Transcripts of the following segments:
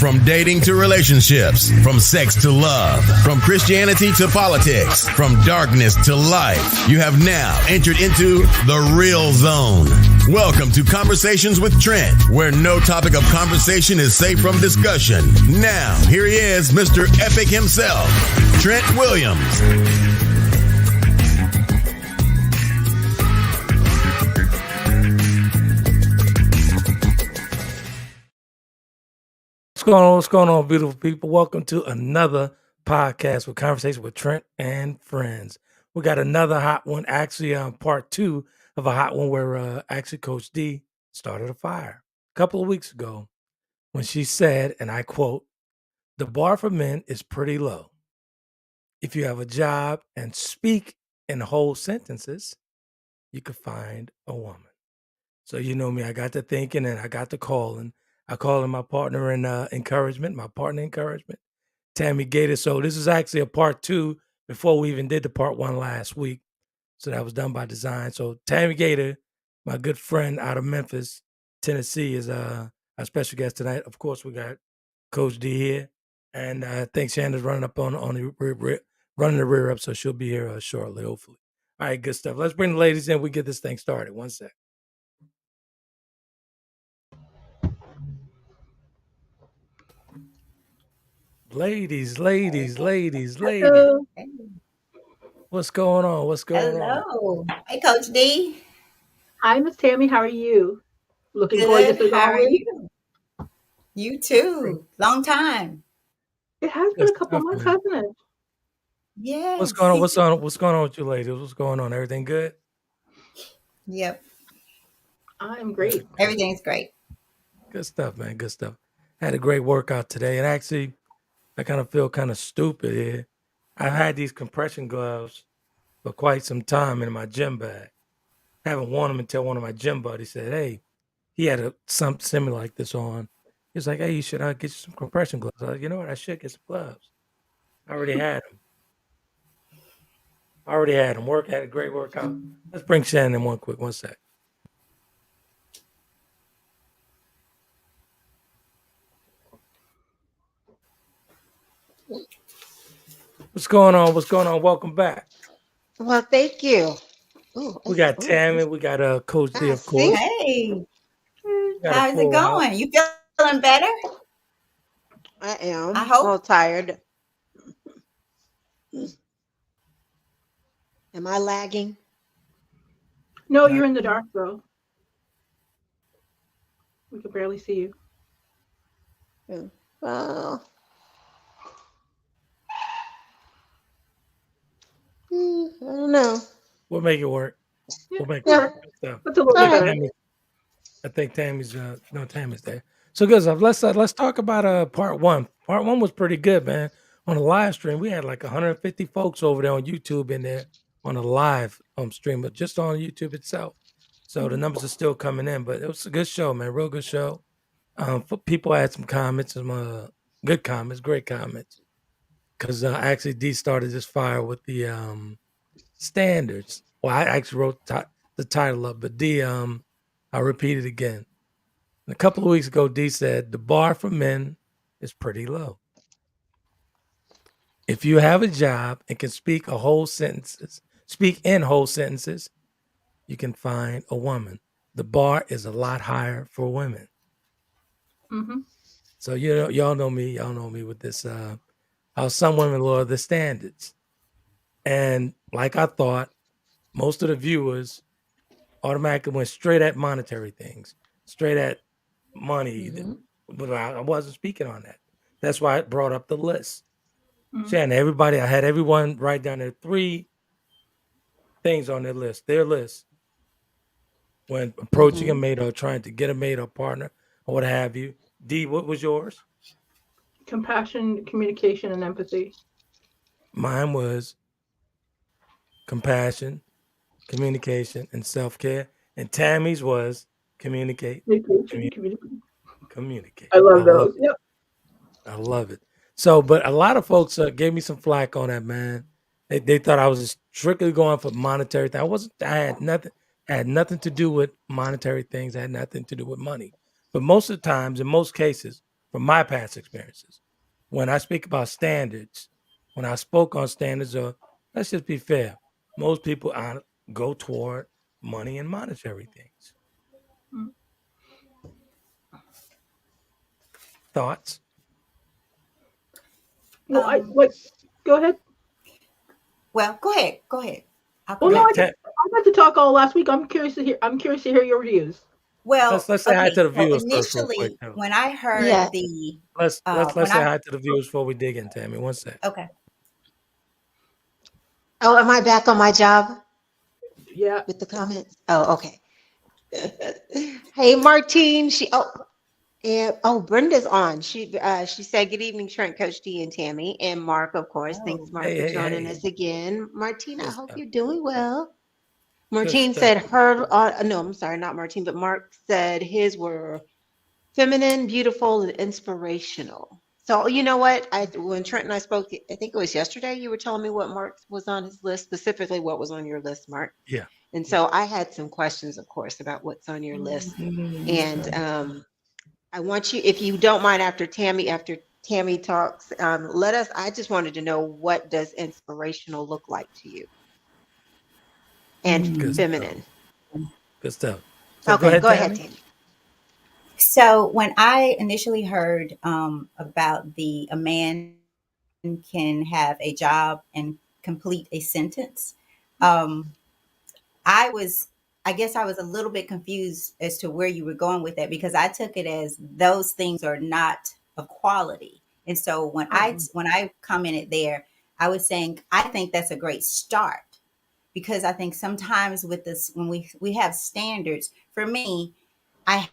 From dating to relationships, from sex to love, from Christianity to politics, from darkness to light, you have now entered into the real zone. Welcome to Conversations with Trent, where no topic of conversation is safe from discussion. Now, here he is, Mr. Epic himself, Trent Williams. What's going on, beautiful people? Welcome to another podcast with Conversation with Trent and Friends. We got another hot one, actually part two of a hot one where actually Coach Dee started a fire a couple of weeks ago when she said, and I quote, "The bar for men is pretty low. If you have a job and speak in whole sentences, you could find a woman." So you know me, I got to thinking and I got to calling. I call in my partner in encouragement, Tammy Gaitor. So this is actually a part two before we even did the part one last week. So that was done by design. So Tammy Gaitor, my good friend out of Memphis, Tennessee, is our special guest tonight. Of course, we got Coach Dee here, and I think Shann is running up on the running the rear up, so she'll be here shortly, hopefully. All right, good stuff. Let's bring the ladies in. We get this thing started. One sec. Ladies. Hello. What's going on? Hello. Hey, Coach Dee. Hi, Miss Tammy. How are you? Looking Good. gorgeous as How are always. you? You too. Long time. It has been a couple months, hasn't it? Yes. What's going on? What's going on with you ladies? What's going on? Everything good? Yep. I'm great. Everything's great. Good stuff, man. Good stuff. Had a great workout today, and actually, I kind of feel kind of stupid here. I've had these compression gloves for quite some time in my gym bag. Haven't worn them until one of my gym buddies said, "Hey," he had something similar like this on. He's like, "Hey, you should get you some compression gloves." I was like, "You know what? I should get some gloves." I already had them. Had a great workout. Let's bring Shannon in one sec. What's going on? Welcome back. Well, thank you. We got Tammy. We got Coach Dee, of course. Hey. Got a How's it full house. going? You feeling better? I am. I hope. A little tired. Am I lagging? No, you're in the dark, though. We can barely see you. Yeah. Well, I don't know. We'll make it work. Yeah, We'll make yeah. it work. Good stuff. That's a little bit better. I think Tammy's Tammy's there. So good stuff. Let's talk about part one. Part one was pretty good, man. On the live stream, we had like 150 folks over there on YouTube in there on a live stream, but just on YouTube itself. So the numbers are still coming in, but it was a good show, man. Real good show. People had some comments, some good comments, great comments. Because actually, Dee started this fire with the standards. Well, I actually wrote the title up, but Dee, I'll repeat it again. A couple of weeks ago, Dee said, "The bar for men is pretty low. If you have a job and can speak in whole sentences, you can find a woman. The bar is a lot higher for women." Mm-hmm. So y'all know me with this. How some women lower the standards, and like I thought, most of the viewers automatically went straight at monetary things, straight at money. Mhm. But I wasn't speaking on that. That's why I brought up the list. Mhm. Shannon, I had everyone write down their 3 things on their list, when approaching a mate or trying to get a mate or partner or what have you. Dee, what was yours? Compassion, communication, and empathy. Mine was compassion, communication, and self-care. And Tammy's was communicate. Communicate. I love those. Yep. I love it. So, but a lot of folks gave me some flack on that, man. They thought I was just strictly going for monetary things. I wasn't. I had nothing to do with monetary things. I had nothing to do with money. But most of the times, in most cases, from my past experiences. When I speak about standards, when I spoke on standards, let's just be fair. Most people go toward money and monetary things. Mm. Thoughts? Well, Um, go ahead. well, go ahead. Go ahead. I'll Well, come no, Yeah, after you. I got to talk all last week. I'm curious to hear. I'm curious to hear your views. Well, let's say hi okay. to the So viewers first, real quick, initially, though. when I Yeah. heard the Let's when say I hi to the viewers before we dig in, Tammy. One sec. okay. Oh, am I back on my job Yeah. with the comments? Oh, okay. Hey, Martine. Brenda's on. She said, "Good evening, Trent, Coach D, and Tammy, and Mark, of course. Oh, Thanks, Mark, Hey, for hey, joining hey. us again. Martine, I Good hope stuff. you're doing well." Good Martine stuff. said her. No, I'm sorry, not Martine, but Mark said his were feminine, beautiful, and inspirational. So you know what? When Trent and I spoke, I think it was yesterday. You were telling me what Mark was on his list, specifically what was on your list, Mark. Yeah. And Yeah. so I had some questions, of course, about what's on your list. And I want you, if you don't mind, after Tammy talks, let us. I just wanted to know, what does inspirational look like to you, and Good stuff. feminine. Good stuff. So go Okay, ahead, go ahead, Tammy. Tammy. So when I initially heard about a man can have a job and complete a sentence, um, I was, I guess I was a little bit confused as to where you were going with that, because I took it as those things are not equality. And so when I commented there, I was saying I think that's a great start, because I think sometimes with this, when we have standards, for me, I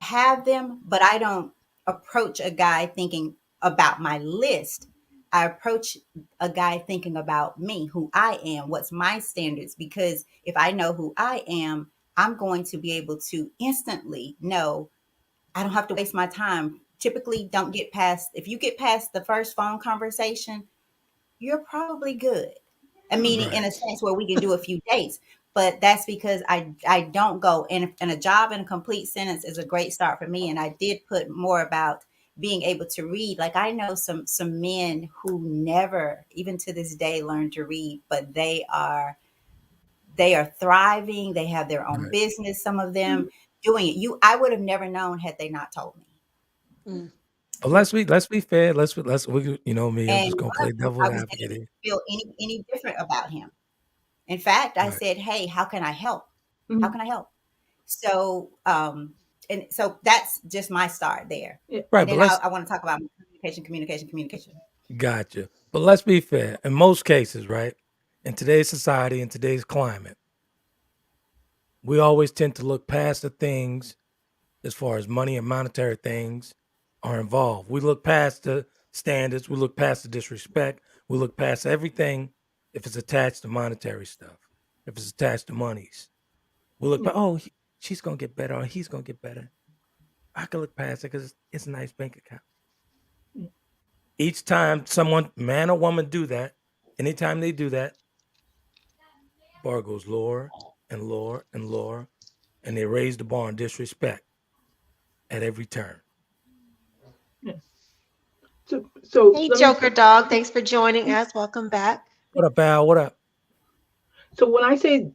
have them, but I don't approach a guy thinking about my list. I approach a guy thinking about me, who I am, what's my standards. Because if I know who I am, I'm going to be able to instantly know I don't have to waste my time. Typically, don't get past, if you get past the first phone conversation, you're probably good. I mean, in Right. a sense where we can do a few dates, but that's because I don't go, and a job in a complete sentence is a great start for me. And I did put more about being able to read. Like, I know some men who never, even to this day, learned to read, but they are thriving. They have their own Right. business. Some of them doing it. I would have never known had they not told me. Mm. But let's be fair. You know me. I'm just And gonna play I devil's was advocate able to here. feel any different about him. In fact, I Right. said, "Hey, how can I help? How Mhm. can I help?" So, and so that's just my start there. Yeah. Right. And But then let's I want to talk about communication. gotcha. But let's be fair. In most cases, right? In today's society, in today's climate, we always tend to look past the things as far as money and monetary things are involved. We look past the standards, we look past the disrespect, we look past everything if it's attached to monetary stuff, if it's attached to monies. We look Yeah. back, oh, she's going to get better or he's going to get better. I can look past it because it's a nice bank account. Yeah. Each time someone, man or woman, do that, anytime they do that, bar goes lower and lower and lower, and they raise the bar on disrespect at every turn. Yeah. So Hey, let me. Joker Dog. Thanks for joining us. Welcome back. What up, Al? What up? So when I say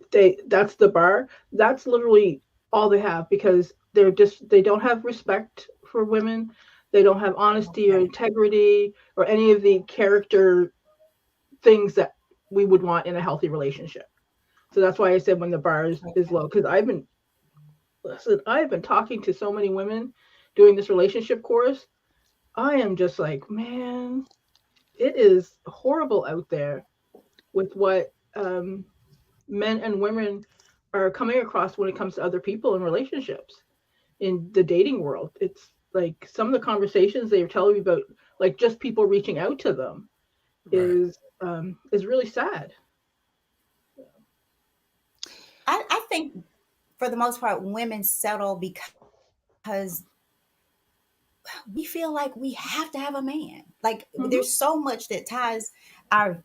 that's the bar, that's literally all they have, because they don't have respect for women. They don't have honesty or Okay. integrity or any of the character things that we would want in a healthy relationship. So that's why I said when the bar is low, because I've been talking to so many women doing this relationship course. I am just like, man, it is horrible out there with what men and women are coming across when it comes to other people in relationships in the dating world. It's like some of the conversations they were telling me about, like just people reaching out to them, Right. is really sad. I think for the most part, women settle because we feel like we have to have a man. Like, Mm-hmm. there's so much that ties our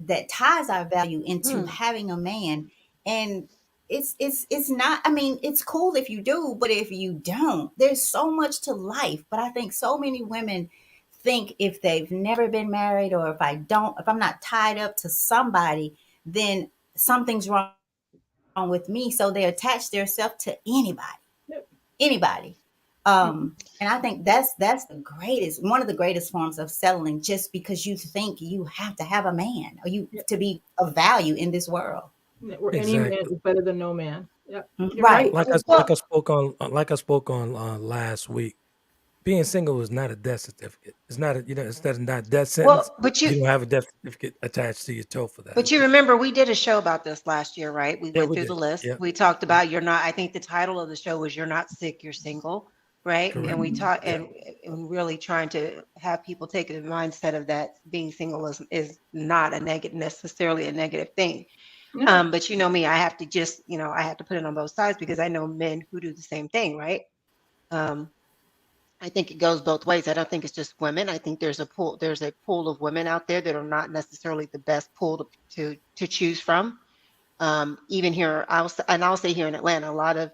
value into Hmm. having a man. And it's not, I mean, it's cool if you do, but if you don't, there's so much to life. But I think so many women think if they've never been married, or if I'm not tied up to somebody, then something's wrong with me. So they attach themselves to Yep. anybody. And I think that's the greatest, one of the greatest forms of settling, just because you think you have to have a man, or you Yep. to be of value in this world. Where any man Exactly. is better than no man. Yep. You're right. Right. Like Well, I spoke on last week. Being single is not a death certificate. It's not a, it's not a death sentence. but You don't have a death certificate attached to your toe for that. you remember we did a show about this last year, right? We Yeah, went we through did. the list. Yeah, We talked about you're not. I think the title of the show was "You're Not Sick, You're Single," right? And correct. we talked Yeah, and really trying to have people take the mindset of that being single is not a negative, necessarily a negative thing. No. But you know me, I have to just I have to put it on both sides because I know men who do the same thing, right? Um, I think it goes both ways. I don't think it's just women. I think there's a pool of women out there that are not necessarily the best pool to choose from. Even here, I'll say here in Atlanta, a lot of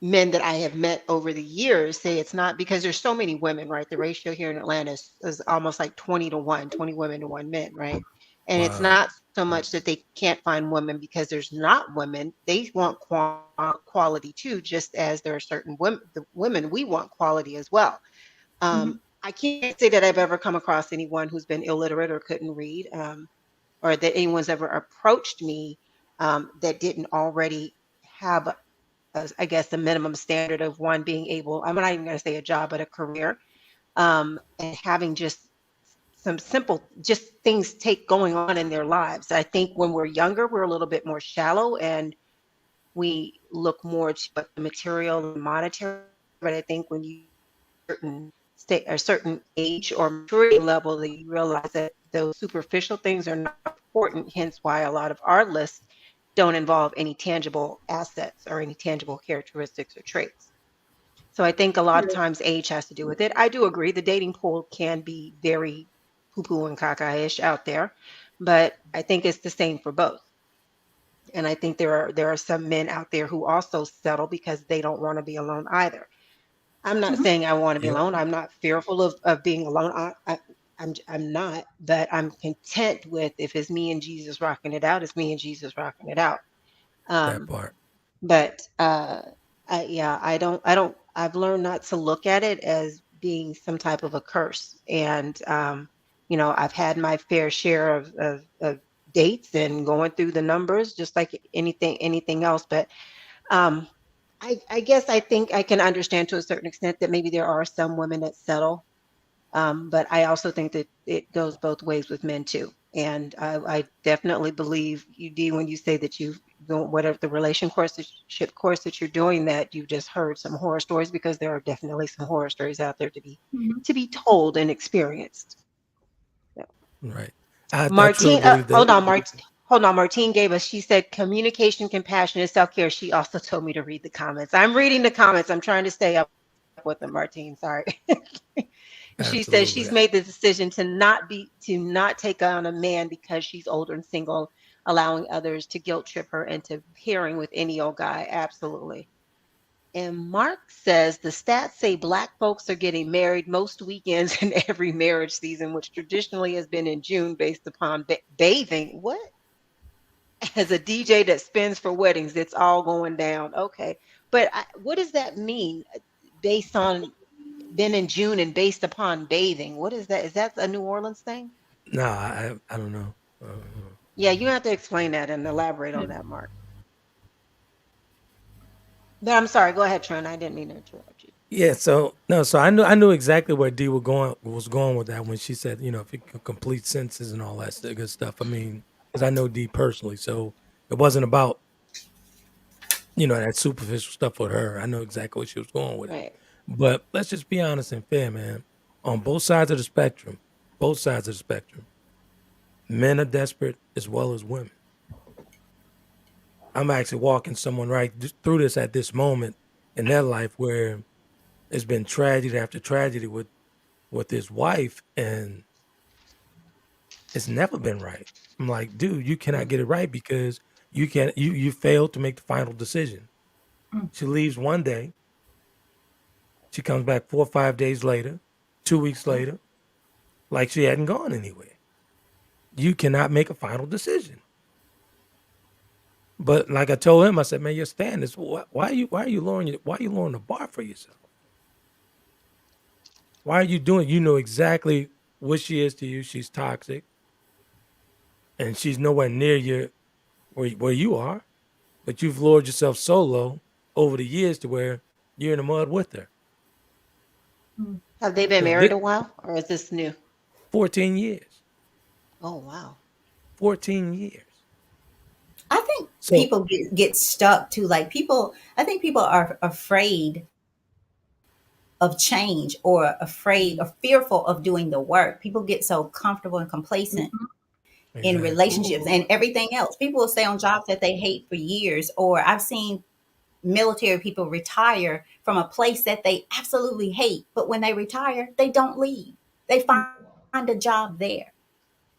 men that I have met over the years say it's not because there's so many women, right? The ratio here in Atlanta is almost like 20 to 1, 20 women to 1 man, right? And it's wow. not so much that they can't find women because there's not women. They want quality too, just as there are certain women, the women we want quality as well. Mhm. I can't say that I've ever come across anyone who's been illiterate or couldn't read, or that anyone's ever approached me that didn't already have I guess, the minimum standard of one being able, I'm not even going to say a job, but a career, and having just some simple, just things take going on in their lives. I think when we're younger, we're a little bit more shallow and we look more to what the material and monetary. But I think when you certain state a certain age or maturity level, that you realize that those superficial things are not important. Hence, why a lot of our lists don't involve any tangible assets or any tangible characteristics or traits. So I think a lot of Right. times age has to do with it. I do agree the dating pool can be very poo-poo and caca-ish out there, but I think it's the same for both. And I think there are some men out there who also settle because they don't want to be alone either. I'm not Mhm. saying I want to be Yep, alone. I'm not fearful of being alone. I'm not, but I'm content with if it's me and Jesus rocking it out, it's me and Jesus rocking it out. that Um, part. but yeah, I've learned not to look at it as being some type of a curse. And I've had my fair share of dates and going through the numbers, just like anything else. But um, I guess I think I can understand to a certain extent that maybe there are some women that settle, but I also think that it goes both ways with men too. And I definitely believe you, Dee, when you say that you don't, whatever the relationship course that you're doing, that you just heard some horror stories because there are definitely some horror stories out there Mhm. to be told and experienced. Yeah. Right. I truly Martine, believe that. hold on. Martine gave us. She said communication, compassion, and self care. She also told me to read the comments. I'm reading the comments. I'm trying to stay up with them, Martine. Sorry. She says Absolutely. she's made the decision to not take on a man because she's older and single, allowing others to guilt trip her into pairing with any old guy. Absolutely. And Mark says the stats say Black folks are getting married most weekends in every marriage season, which traditionally has been in June based upon bathing. What? As a DJ that spins for weddings, it's all going down. Okay. But what does that mean based on been in June and based upon bathing? What is that? Is that a New Orleans thing? No, I don't know. Yeah, you have to explain that and elaborate on Yeah. that, Mark. But I'm sorry. Go ahead, Trent. I didn't mean to interrupt you. Yeah, so no, so I knew exactly where D was going with that when she said, if you could complete sentences and all that good stuff. I mean, because I know D personally, so it wasn't about that superficial stuff with her. I know exactly where she was going with it. Right. But let's just be honest and fair, man. On both sides of the spectrum, men are desperate as well as women. I'm actually walking someone through this at this moment in their life where it's been tragedy after tragedy with his wife, and it's never been right. I'm like, dude, you cannot get it right because you failed to make the final decision. Mm. She leaves one day. She comes back 4 or 5 days later, 2 weeks later, like she hadn't gone anywhere. You cannot make a final decision. But like I told him, I said, man, your stand is why are you lowering the bar for yourself? Why are you doing? You know exactly what she is to you. She's toxic, and she's nowhere near you where you are. But you've lowered yourself so low over the years to where you're in the mud with her. Have they been So married a while, or is this new? 14 years. Oh, wow. 14 years. I think So people get stuck to like people. I think people are afraid of change or afraid or fearful of doing the work. People get so comfortable and complacent in exactly. relationships and everything else. People will stay on jobs that they hate for years, or I've seen military people retire from a place that they absolutely hate, but when they retire, they don't leave. They find a job there.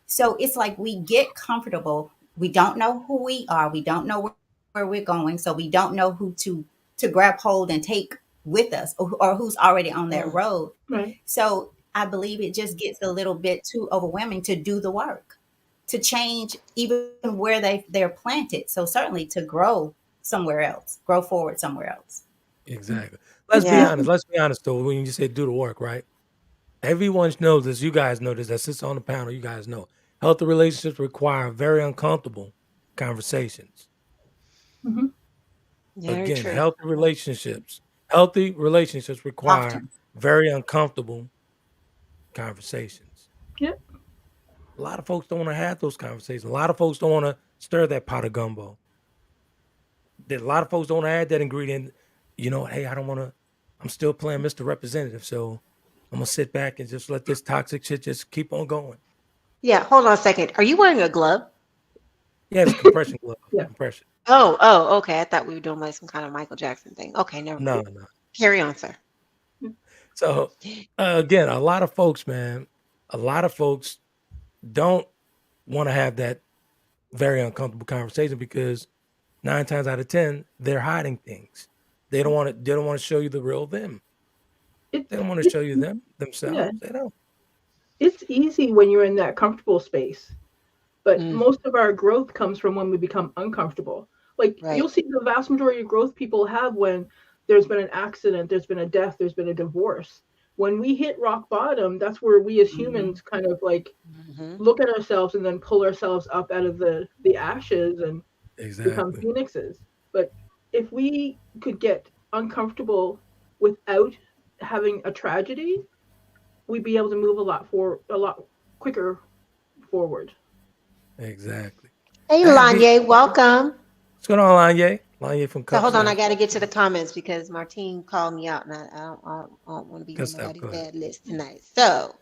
So it's like we get comfortable. We don't know who we are. We don't know where we're going. So we don't know who to grab hold and take with us, or who's already on that Mm. road. Right. So I believe it just gets a little bit too overwhelming to do the work, to change even where they're planted. So certainly to grow somewhere else, grow forward somewhere else. Exactly. Yeah. Let's be honest though. When you say do the work, right? Everyone knows this. You guys know this. That sits on the panel. You guys know healthy relationships require very uncomfortable conversations. Hmm. Very Again, true. healthy relationships require Often. very uncomfortable conversations. Yep. A lot of folks don't want to have those conversations. A lot of folks don't want to stir that pot of gumbo. A lot of folks don't add that ingredient. You know, hey, I don't want to. I'm still playing Mr. Representative, so I'm gonna sit back and just let this toxic shit just keep on going. Yeah, hold on a second. Are you wearing a glove? Yeah, it's compression glove. Yeah. Compression. Oh, okay. I thought we were doing like some kind of Michael Jackson thing. Okay, never mind. No. Carry on, sir. So again, a lot of folks, man, a lot of folks don't want to have that very uncomfortable conversation because 9 times out of 10, they're hiding things. They don't want to. They don't want to show you the real them. It, They don't want to it show you yeah, themselves. They don't. it's easy when you're in that comfortable space, but Mm, most of our growth comes from when we become uncomfortable. Like right. you'll see the vast majority of growth people have when there's been an accident, there's been a death, there's been a divorce. When we hit rock bottom, that's where we as humans kind of like Hmm. look at ourselves and then pull ourselves up out of the ashes and become Exactly. phoenixes. But if we could get uncomfortable without having a tragedy, we'd be able to move a lot quicker forward. Exactly. Hey, I be Lanye, welcome. what's going on, Lanye? Lanye from So Cup hold on, I Stuff. got to get to the comments because Martine called me out, and I don't want to be Good on stuff. nobody's Go ahead. bad list tonight. So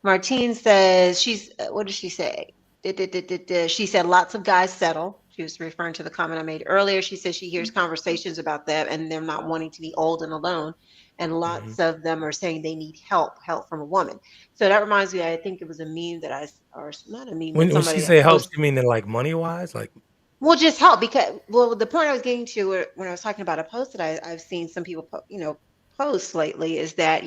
Martine says what did she say? She said lots of guys settle. She was referring to the comment I made earlier. She says she hears conversations about that and them not wanting to be old and alone. And Hmm. lots of them are saying they need help from a woman. So that reminds me, I think it was a meme that or not a meme, but When she somebody had say helps, posted. you mean that like money wise? Like Well, just help because the point I was getting to when I was talking about a post that I've seen some people post lately is that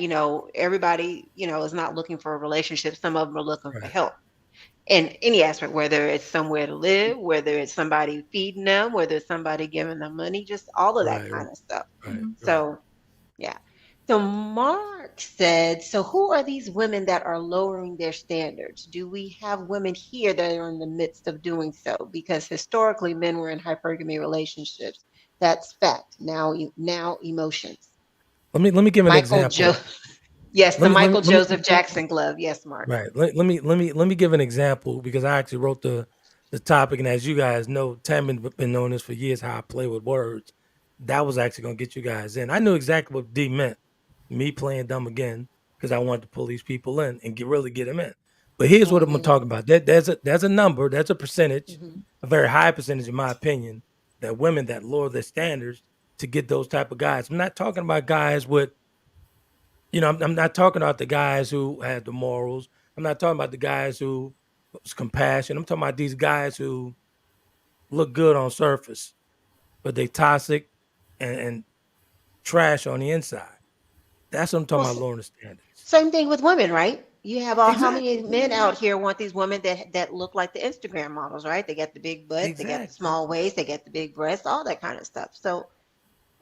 everybody is not looking for a relationship. Some of them are looking for right, help in any aspect, whether it's somewhere to live, whether it's somebody feeding them, whether it's somebody giving them money, just all of that right, kind of stuff. right, right. So yeah. So Mark said, so who are these women that are lowering their standards? Do we have women here that are in the midst of doing so? Because historically, men were in hypergamy relationships. That's fact. Now emotions. Let me give an Michael Joe, example. yes, the Let me Michael let me Joseph Jackson glove. Yes, Mark. Right. Let me give an example because I actually wrote the topic, and as you guys know, Tammy's been knowing this for years how I play with words. That was actually gonna get you guys in. I knew exactly what D meant. Me playing dumb again because I wanted to pull these people in and really get them in. But here's what I'm gonna Hmm. talk about. There's a number, there's a percentage, Hmm. a very high percentage in my opinion, that women that lower their standards to get those type of guys. I'm not talking about guys with I'm not talking about the guys who had the morals. I'm not talking about the guys who was compassion. I'm talking about these guys who, look good on surface, but they toxic and trash on the inside. That's what I'm talking Well, about, lowering the standards. same thing with women, right? You have all how many Exactly. men out here want these women that look like the Instagram models, right? They got the big butt, they got the Exactly. small waist, they got the big breasts, all that kind of stuff. So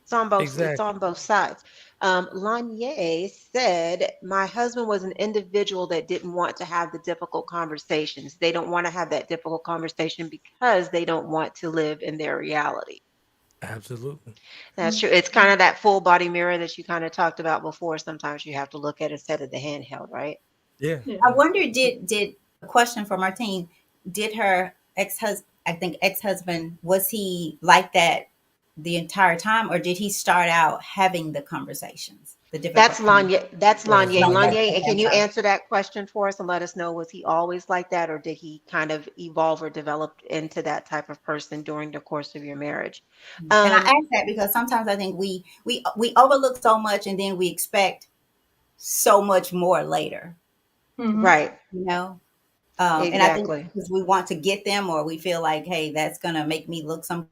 it's on Exactly. both sides. Lanye said, "My husband was an individual that didn't want to have the difficult conversations. They don't want to have that difficult conversation because they don't want to live in their reality." Absolutely. That's true. It's kind of that full body mirror that you kind of talked about before. Sometimes you have to look at instead of the handheld, right? Yeah. Yeah. I wonder, did a question for Martine, did her ex-husband, I think ex-husband, was he like that the entire time, or did he start out having the conversations, the That's difficult conversations? Lanye. That's That's Lanye. Lanya. Lanye, and Okay, can I'm you sorry. answer that question for us and let us know, was he always like that, or did he kind of evolve or develop into that type of person during the course of your marriage? And I Um, ask that because sometimes I think we overlook so much and then we expect so much more later, Mm-hmm. right. you know? And I think Exactly. because we want to get them, or we feel like, hey, that's gonna make me look some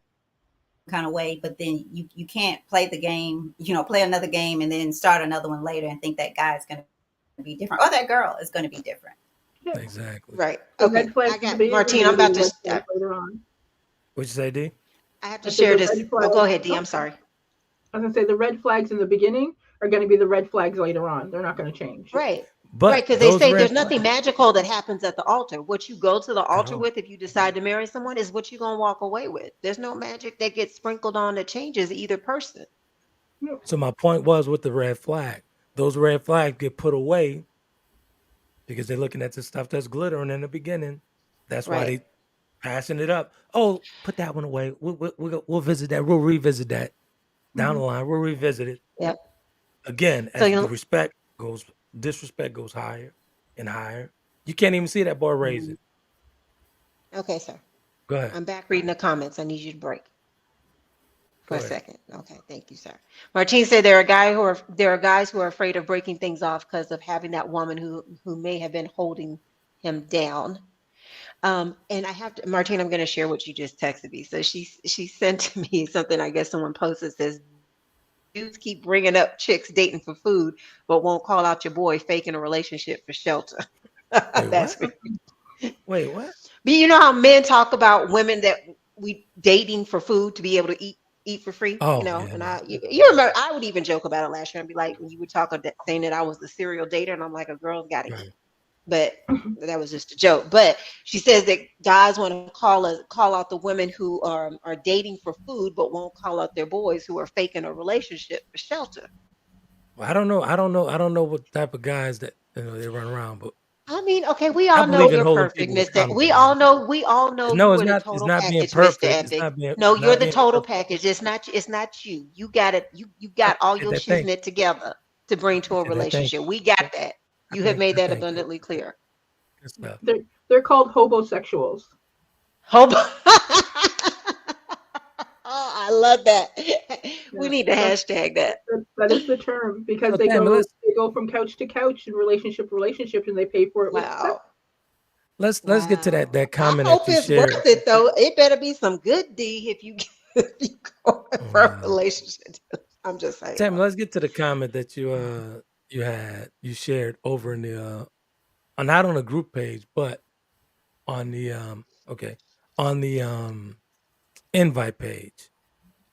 kind of way, but then you can't play the game, play another game and then start another one later and think that guy is going to be different or that girl is going to be different. Yeah. Exactly. Right. The red Okay. flags I in the got beginning are Martine. going I'm to be about the to. red flags later on. What'd you say, D? I have to I said share the this. red Oh, flags. go ahead, D. Oh, I'm sorry. I was going to say the red flags in the beginning are going to be the red flags later on. They're not going to change. Right. Right. But Because they those say red there's nothing flags. magical that happens at the altar. What you go to the altar Oh, with, if you decide to marry someone, is what you're going to walk away with. There's no magic that gets sprinkled on that changes either person. Yep. so my point was with the red flag. Those red flags get put away because they're looking at the stuff that's glittering in the beginning. That's why Right. they passing it up. Oh, put that one away. We'll visit that. We'll revisit that down the Mm-hmm. line. We'll revisit it Yep. again So as the disrespect goes higher and higher. You can't even see that boy Mhm. raising. okay, sir. Go ahead. I'm back reading the comments. I need you to break for Go a ahead. second. Okay, thank you, sir. Martine said there are guys who are afraid of breaking things off because of having that woman who may have been holding him down. And I have to, Martine, I'm going to share what you just texted me. So she sent to me something. I guess someone posted, says, dudes keep bringing up chicks dating for food, but won't call out your boy faking a relationship for shelter. Wait, That's what? Wait, what? But you know how men talk about women that we dating for food to be able to eat for free, Oh, yeah, and yeah. you remember I would even joke about it last year and be like, when you would talk about saying that I was the serial dater, and I'm like, a girl's got to eat. Right. But that was just a joke. But she says that guys want to call out the women who are dating for food, but won't call out their boys who are faking a relationship for shelter. Well, I don't know. I don't know what type of guys that they run around, but I mean, okay, we I all know believe in you're holding perfect, people Mister. We accountable. all know, No, you it's are the not. It's total not being package, Mister perfect. It's Epic. not being. No, It's you're not the being total perfect. package. It's not you. You got it. You got all your shoes Thank knit together to bring to a you. Thank relationship. We got that. You have made that Thank you. abundantly clear. Good stuff. They're called hobosexuals. Hope. Oh, I love that. We Yeah, need to hashtag that. that is the term because So, they Tammy, go they go from couch to couch and relationship to relationship, and they pay for it with sex. Wow. let's get to that Wow. I comment that hope you it's shared. worth it though. It better be some good D if you if you go for a Uh, relationship. I'm just saying. Tammy, let's get to the comment that you shared over in the not on the group page, but on the on the invite page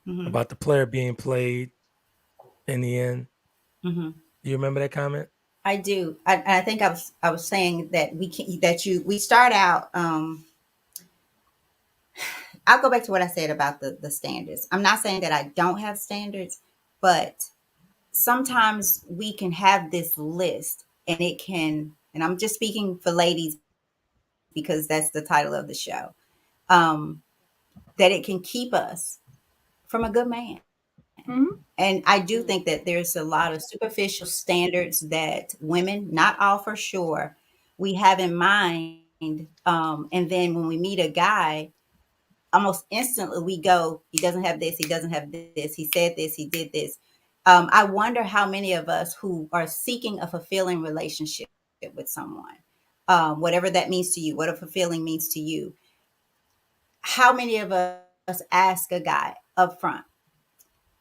Hmm. about the player being played in the end. Hmm. You remember that comment? I do. I think I was saying that we start out. I'll go back to what I said about the standards. I'm not saying that I don't have standards, but sometimes we can have this list, and it can. And I'm just speaking for ladies because that's the title of the show. Um, that it can keep us from a good man. Mm-hmm. And I do Mm, think that there's a lot of superficial standards that women, not all for sure, we have in mind. And then when we meet a guy, almost instantly we go, he doesn't have this, he doesn't have this, he said this, he did this. I wonder how many of us who are seeking a fulfilling relationship with someone, whatever that means to you, what a fulfilling means to you, how many of us ask a guy up front,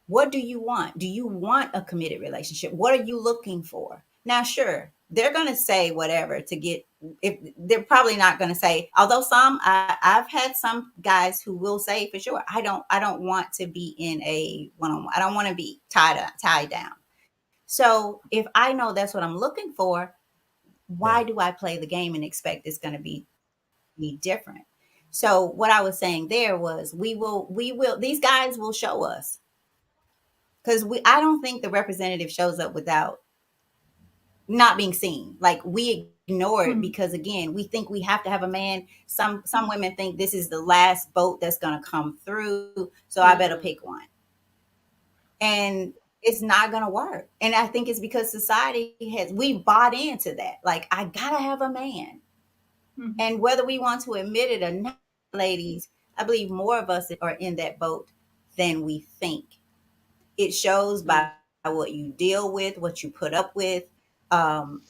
what do you want? Do you want a committed relationship? What are you looking for? Now, sure, they're going to say whatever to get, if they're probably not going to say, although I've had some guys who will say for sure, I don't want to be in a one-on-one. I don't want to be tied down. So if I know that's what I'm looking for, why Right. do I play the game and expect it's going to be different? So what I was saying there was these guys will show us, because I don't think the representative shows up without not being seen. Like, we ignore it Mhm. because, again, we think we have to have a man. Some women think this is the last boat that's going to come through, so I better pick one, and it's not going to work. And I think it's because society we bought into that. Like, I gotta have a man. Mhm. And whether we want to admit it or not, ladies, I believe more of us are in that boat than we think. It shows by what you deal with, what you put up with. Um,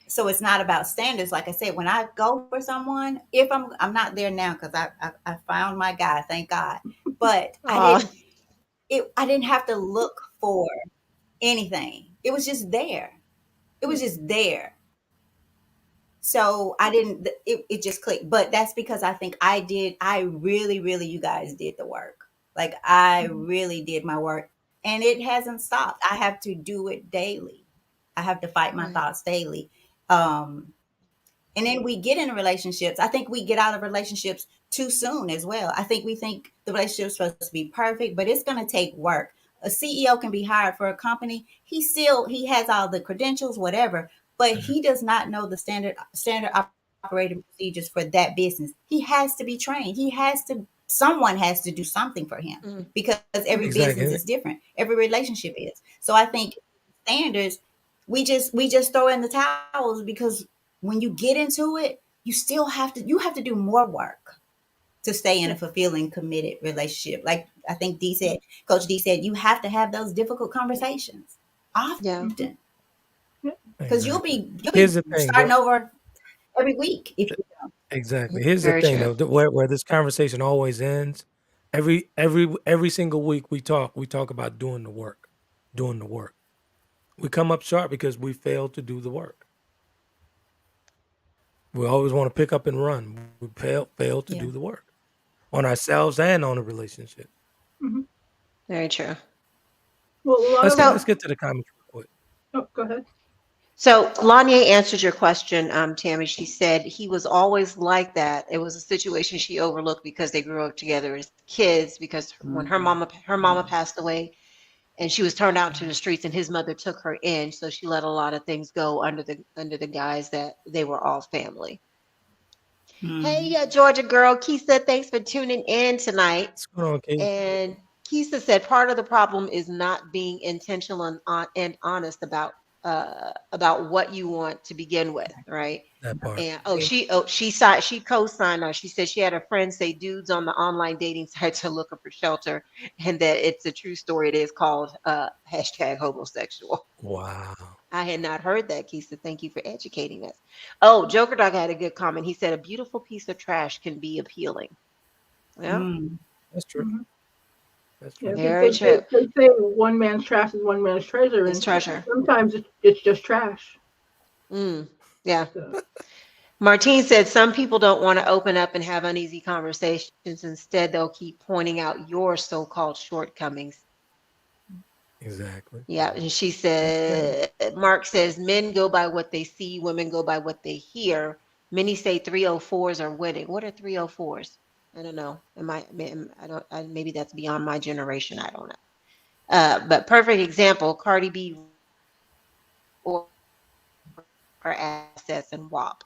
so it's not about standards. Like I said, when I go for someone, if I'm not there now because I found my guy, thank God. But Aw. I didn't have to look for anything. It was just there. It was just there. So I didn't, it just clicked. But that's because I think I really, really, you guys did the work. Like, I really did my work, and it hasn't stopped. I have to do it daily. I have to fight my Right. thoughts daily. Um, and then we get into relationships. I think we get out of relationships too soon as well. I think we think the relationship's supposed to be perfect, but it's going to take work. A CEO can be hired for a company. He has all the credentials, whatever, but he does not know the standard operating procedures for that business. He has to be trained. Someone has to do something for him, Mm. because every business Exactly. is different. Every relationship is. So I think standards, we just throw in the towels, because when you get into it, you have to do more work to stay in a Yes. fulfilling, committed relationship. Like I think Coach D said, you have to have those difficult conversations Yeah. often, Yeah. because Exactly. you'll Here's be the thing. starting over every week if you don't. Exactly. Here's the Very thing, true. though, where this conversation always ends. Every single week we talk about doing the work, doing the work. We come up short because we fail to do the work. We always want to pick up and run. We fail to Yeah. do the work on ourselves and on a relationship. Mhm. Very true. Well, a lot Let's of get So, let's get to the comments real quick. go ahead. so Lanya answered your question, Tammy. She said he was always like that. It was a situation she overlooked because they grew up together as kids. Because when her mama passed away, and she was turned out to the streets, and his mother took her in, so she let a lot of things go under the guise that they were all family. Hey, Mm. Georgia girl, Keisha, thanks for tuning in tonight. What's going on, Kate? And Keisha said part of the problem is not being intentional and honest about what you want to begin with, right? That part. And she co-signed on. She said she had a friend say dudes on the online dating sites are looking for shelter, and that it's a true story. It is called hashtag homosexual. Wow. I had not heard that, Keisha. Thank you for educating us. Oh, Joker Dog had a good comment. He said a beautiful piece of trash can be appealing. Yeah, Mm. That's true. Mhm. That's Yeah, true. very true. they say one man's trash is one man's treasure, It's and treasure. sometimes it's just trash. Yeah. So, Martine said some people don't want to open up and have uneasy conversations. Instead, they'll keep pointing out your so-called shortcomings. Exactly. Yeah. And she said, Mark says men go by what they see, women go by what they hear. Many say 304s are winning. What are 304s? I don't know. Maybe that's beyond my generation. I don't know. But perfect example, Cardi B or assets and WAP.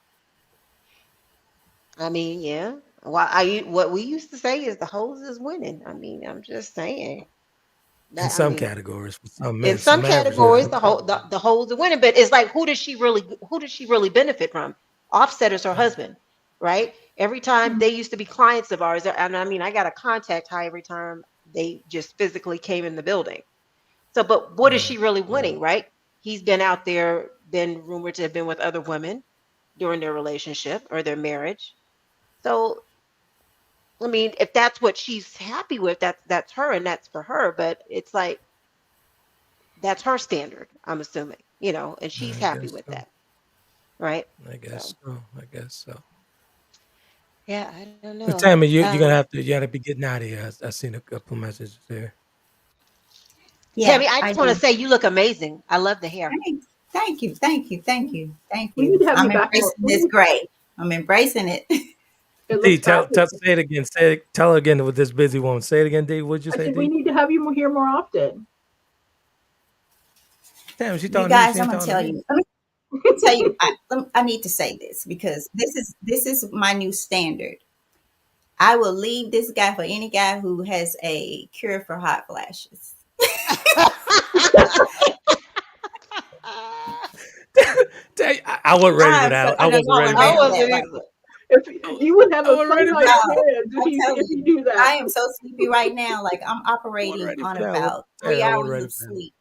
I mean, yeah. What we used to say is the hose is winning. I mean, I'm just saying In that. I some mean, categories, for some in men, some some average categories, men. the holes are winning, but it's like who does she really benefit from? Offset is her husband, right? Every time they used to be clients of ours, and I mean, I got a contact high every time they just physically came in the building. So, but what is Right. she really winning, right? He's been out there, been rumored to have been with other women during their relationship or their marriage. So I mean, if that's what she's happy with, that's her and that's for her. But it's like that's her standard, I'm assuming, and she's I happy guess with so. that, right? I guess So so. I guess so. yeah, I don't But know. Tammy, you're gonna have to be getting out of here. I seen a couple messages there. Yeah, Tammy, I I just want to do. say you look amazing. I love the hair. Thanks. Thank you. Thank you. Thank you. Thank We need you. to have I'm you back more. embracing this gray. I'm embracing it. It D, looks fabulous. say it again. Tell her again with this busy woman. Say it again, D. What'd you I say, said we D? need to have you here more often. Damn, she You talking to me. guys, She I'm ain't gonna talking to tell me. you. Let me tell you. I need to say this because this is my new standard. I will leave this guy for any guy who has a cure for hot flashes. I wasn't ready for I'm so. that. I I know wasn't y'all ready weren't for I ready that for one. that, wasn't right? either. If you would have I a wasn't funny ready for night that No, one. hands I tell if you you, do I that. am so sleepy right now. Like I'm I wasn't operating ready on for that one. about Hey, 3 I wasn't hours ready of for that one. sleep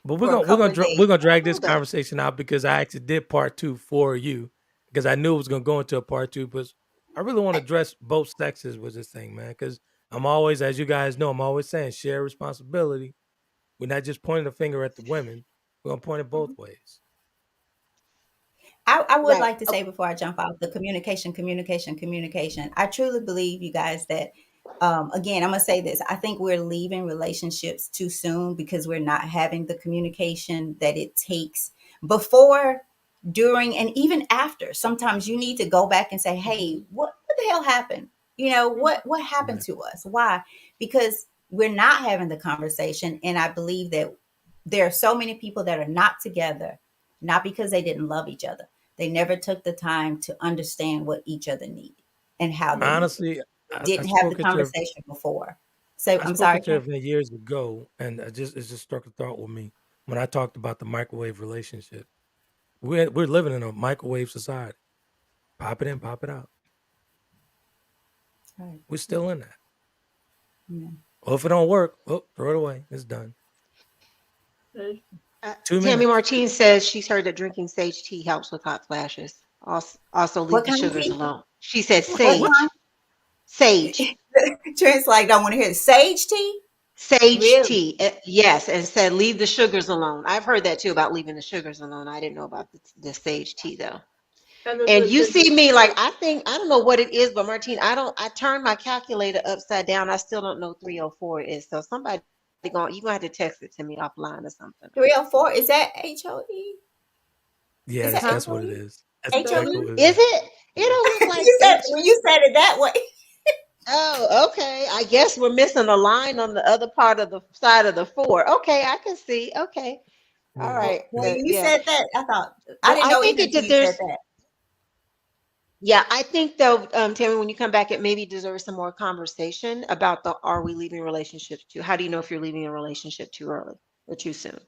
But for a couple of we're days. gonna drag this Hold up. conversation out because I actually did part two for you because I knew it was gonna go into a part two. But I really want to address both sexes with this thing, man. Because I'm always, as you guys know, I'm always saying share responsibility. We're not just pointing the finger at the women. We're gonna point it both ways. I would Right. like to say before I jump out the communication, communication, communication. I truly believe you guys that again, I'm gonna say this. I think we're leaving relationships too soon because we're not having the communication that it takes before, during, and even after. Sometimes you need to go back and say, "Hey, what the hell happened? What happened Right. to us? Why?" Because we're not having the conversation, and I believe that there are so many people that are not together, not because they didn't love each other. They never took the time to understand what each other needed and how they needed Honestly, it. I Didn't have the spoke at your conversation before. So I I'm spoke sorry, at your Ken. event years ago, and it just struck a thought with me when I talked about the microwave relationship. We're living in a microwave society. Pop it in, pop it out. Right. We're still in that. Yeah. Well, if it don't work, well, throw it away. It's done. Two Tammy minutes. Martine says she's heard that drinking sage tea helps with hot flashes. Also leave What the kind of sugars tea? alone. She said What What? sage. Sage. kind? Trent's like, don't want to hear it. Sage tea? Sage Really? tea. Yes, and said leave the sugars alone. I've heard that too about leaving the sugars alone. I didn't know about the sage tea though. And And you see me like I don't know what it is, but Martine, I turned my calculator upside down. I still don't know 304 is. So somebody you gonna have to text it to me offline or something. 304? Is that HOE? Yeah, Is that Huh? that's what it HOE? is. That's exactly HOE? what it Is is. it? It Yeah. don't look like You said H. when you said it that way. Oh, okay. I guess we're missing a line on the other part of the side of the four. Okay, I can see. Okay. All Yeah. right. When you Yeah. said that, I thought I Well, didn't I know think either it until did you said there's that. yeah, I think though, Tammy, when you come back, it maybe deserves some more conversation about the are we leaving relationships too? How do you know if you're leaving a relationship too early or too soon?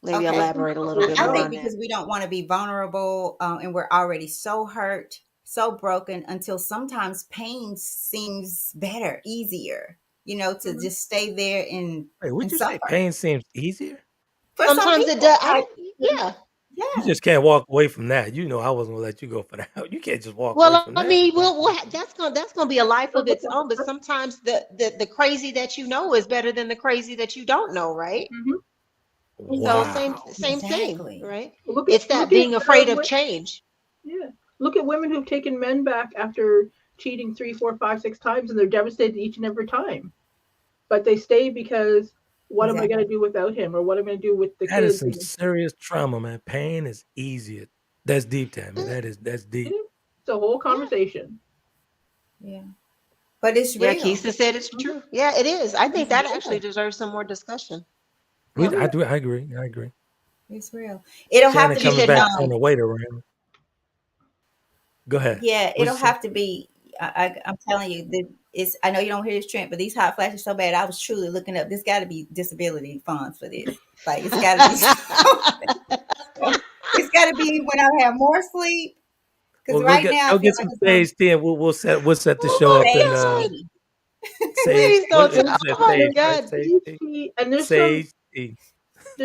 Maybe Okay. elaborate a little bit I more think on that. because we don't want to be vulnerable, and we're already so hurt, so broken, until sometimes pain seems better, easier, to just stay there and Wait, would you say suffer. pain seems easier? For some Sometimes it does. people, I don't. Yeah. You yeah, just can't walk away from that. You know, I wasn't gonna let you go for that. You can't just walk away Well, from I that. mean, that's gonna be a life of its own. But sometimes the crazy that you know is better than the crazy that you don't know, right? So Wow. same thing, exactly. right? look at It's that look at being afraid of change. yeah. Look at women who've taken men back after cheating 3, 4, 5, 6 times, and they're devastated each and every time. But they stay because what am I going Exactly. to do without him, or what am I going to do with the That is kids? some serious trauma, man. Pain is easier. That's deep, Tammy. Mm, That's deep. It's a whole Yeah, conversation. Yeah. But it's yeah. real. Keisha said it's Mhm. true. Yeah, it is. I think It's that actually real. deserves some more discussion. We, Yeah. I do. I agree. I agree. It's real. It'll have Shannon to She coming be said no. back on the weight around. Go ahead. yeah, What'd it'll you say? have to be. I'm telling you, it's. I know you don't hear this, Trent, but these hot flashes so bad. I was truly looking up. There's got to be disability funds for this. Like it's got to be. It's got to be when I have more sleep. Because Well, right now I go feel get like some it's on sage tea, and we'll set the Oh show up in sage my God! tea. sage. Please What don't. you There's, Oh said? my Sage, there's right? God! Sage tea. tea, and there's Sage tea.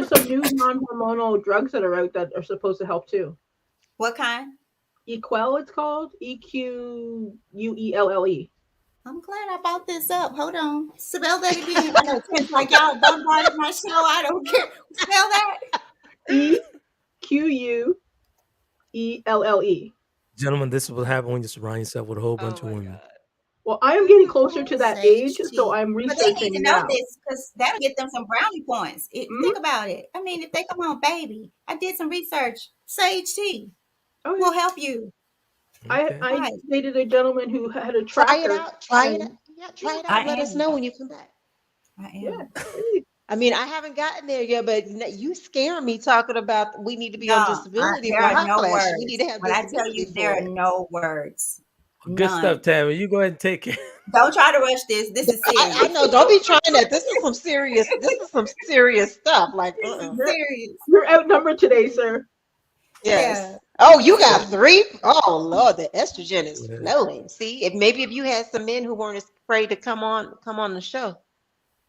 some new non-hormonal drugs that are out that are supposed to help too. What kind? Equelle, it's called EQUELLE. I'm glad I brought this up. Hold on. Spell that again. I know Trent's like, y'all bombarded my show. I don't care. Spell that. EQUELLE. Gentlemen, this is what happens when you surround yourself with a whole bunch Oh of my women. God. Well, I am getting closer to that age, Sage so tea. I'm But they need researching to know now. this because that'll get them some brownie points. Think about it. I mean, if they come on, baby, I did some research. Sage tea Oh, will yeah. help you. Okay. I Right. dated a gentleman who had a Try it tracker. out. Try it out. and Yeah, try it I out. Let us am. know when you come back. I yeah, am. really. I mean, I haven't gotten there yet, but you scare me talking about we need to be on disability There for are hot no flashes. We words. need to have When I tell disability you there for are it. no words. Good stuff, None. Tammy. You go ahead and take it. Don't try to rush this. This is I serious. know. Don't be trying that. This is some serious. This is some serious stuff. Like, This is You're, serious. you're outnumbered today, sir. yes. Yeah. Oh, you got 3? Oh Lord, the estrogen is Yeah. flowing. See, if you had some men who weren't afraid to come on the show,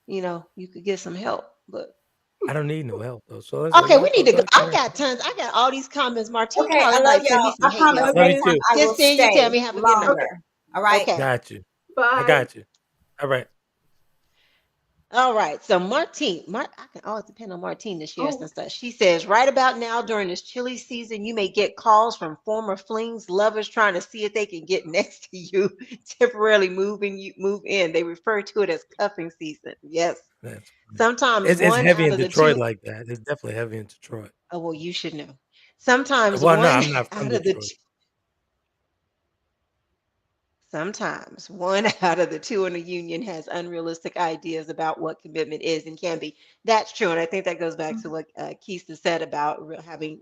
you could get some help. But I don't need no help though. So okay, we need to go. let's I got tons. I got all these comments. Martine Okay. called I love everybody. Send me y'all. some I hate, promise y'all. Love next you time too. I will Just seeing you, stay Tammy. Have a good night. Okay. longer. All right. Okay. Got you. Bye. I got you. All right. All right. So Martine, I can always depend on Martine to share Oh, some stuff. She says, right about now during this chilly season, you may get calls from former flings, lovers trying to see if they can get next to you, temporarily move in. They refer to it as cuffing season. Yes. That's Sometimes it's one heavy out in of the Detroit two. like that. It's definitely heavy in Detroit. Oh, well, you should know. Sometimes Well, no, one I'm not from out of the Detroit. Sometimes one out of the two in a union has unrealistic ideas about what commitment is and can be. That's true. And I think that goes back to what Keista said about having,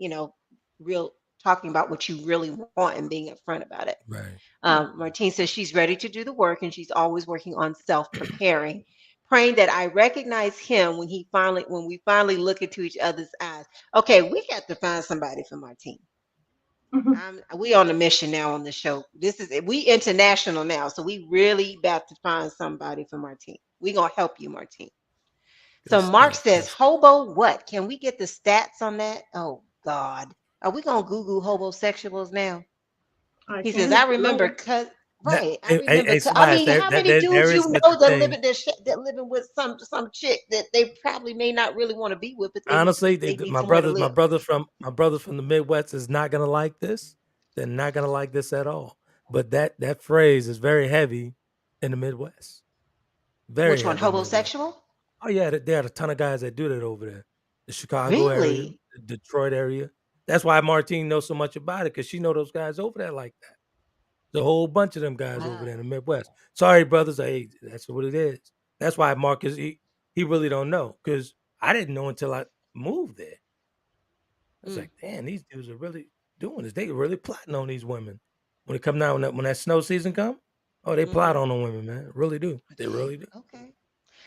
real talking about what you really want and being upfront about it. Right. Martine says she's ready to do the work and she's always working on self-preparing, praying that I recognize him when we finally look into each other's eyes. Okay, we got to find somebody for Martine. We on a mission now on the show. We international now, so we really about to find somebody for Martine. We gonna help you, Martine. So Good Mark stuff. says, hobo what? Can we get the stats on that? Oh God, are we gonna Google hobosexuals now? He says, I remember right. I remember. Hey, I Smash, mean, how many there dudes is you such know a that thing. living with some chick that they probably may not really want to be with, but Honestly, they need my somewhere to brothers, live. my brothers from the Midwest is not gonna like this. They're not gonna like this at all. But that phrase is very heavy in the Midwest. Very Which one? heavy in the Midwest. Homosexual? Oh yeah, there are a ton of guys that do that over there. The Chicago area, Really? the Detroit area. That's why Martine knows so much about it, because she know those guys over there like that. There's a whole bunch of them guys over there in the Wow. Midwest. Sorry, brothers. Hey, that's what it is. That's why Marcus he really don't know, because I didn't know until I moved there. I was Mm, like, damn, these dudes are really doing this. They really plotting on these women. When it come down, when that snow season come, oh, they plot mhm. on the women, man. Really do. They Okay. really do. Okay.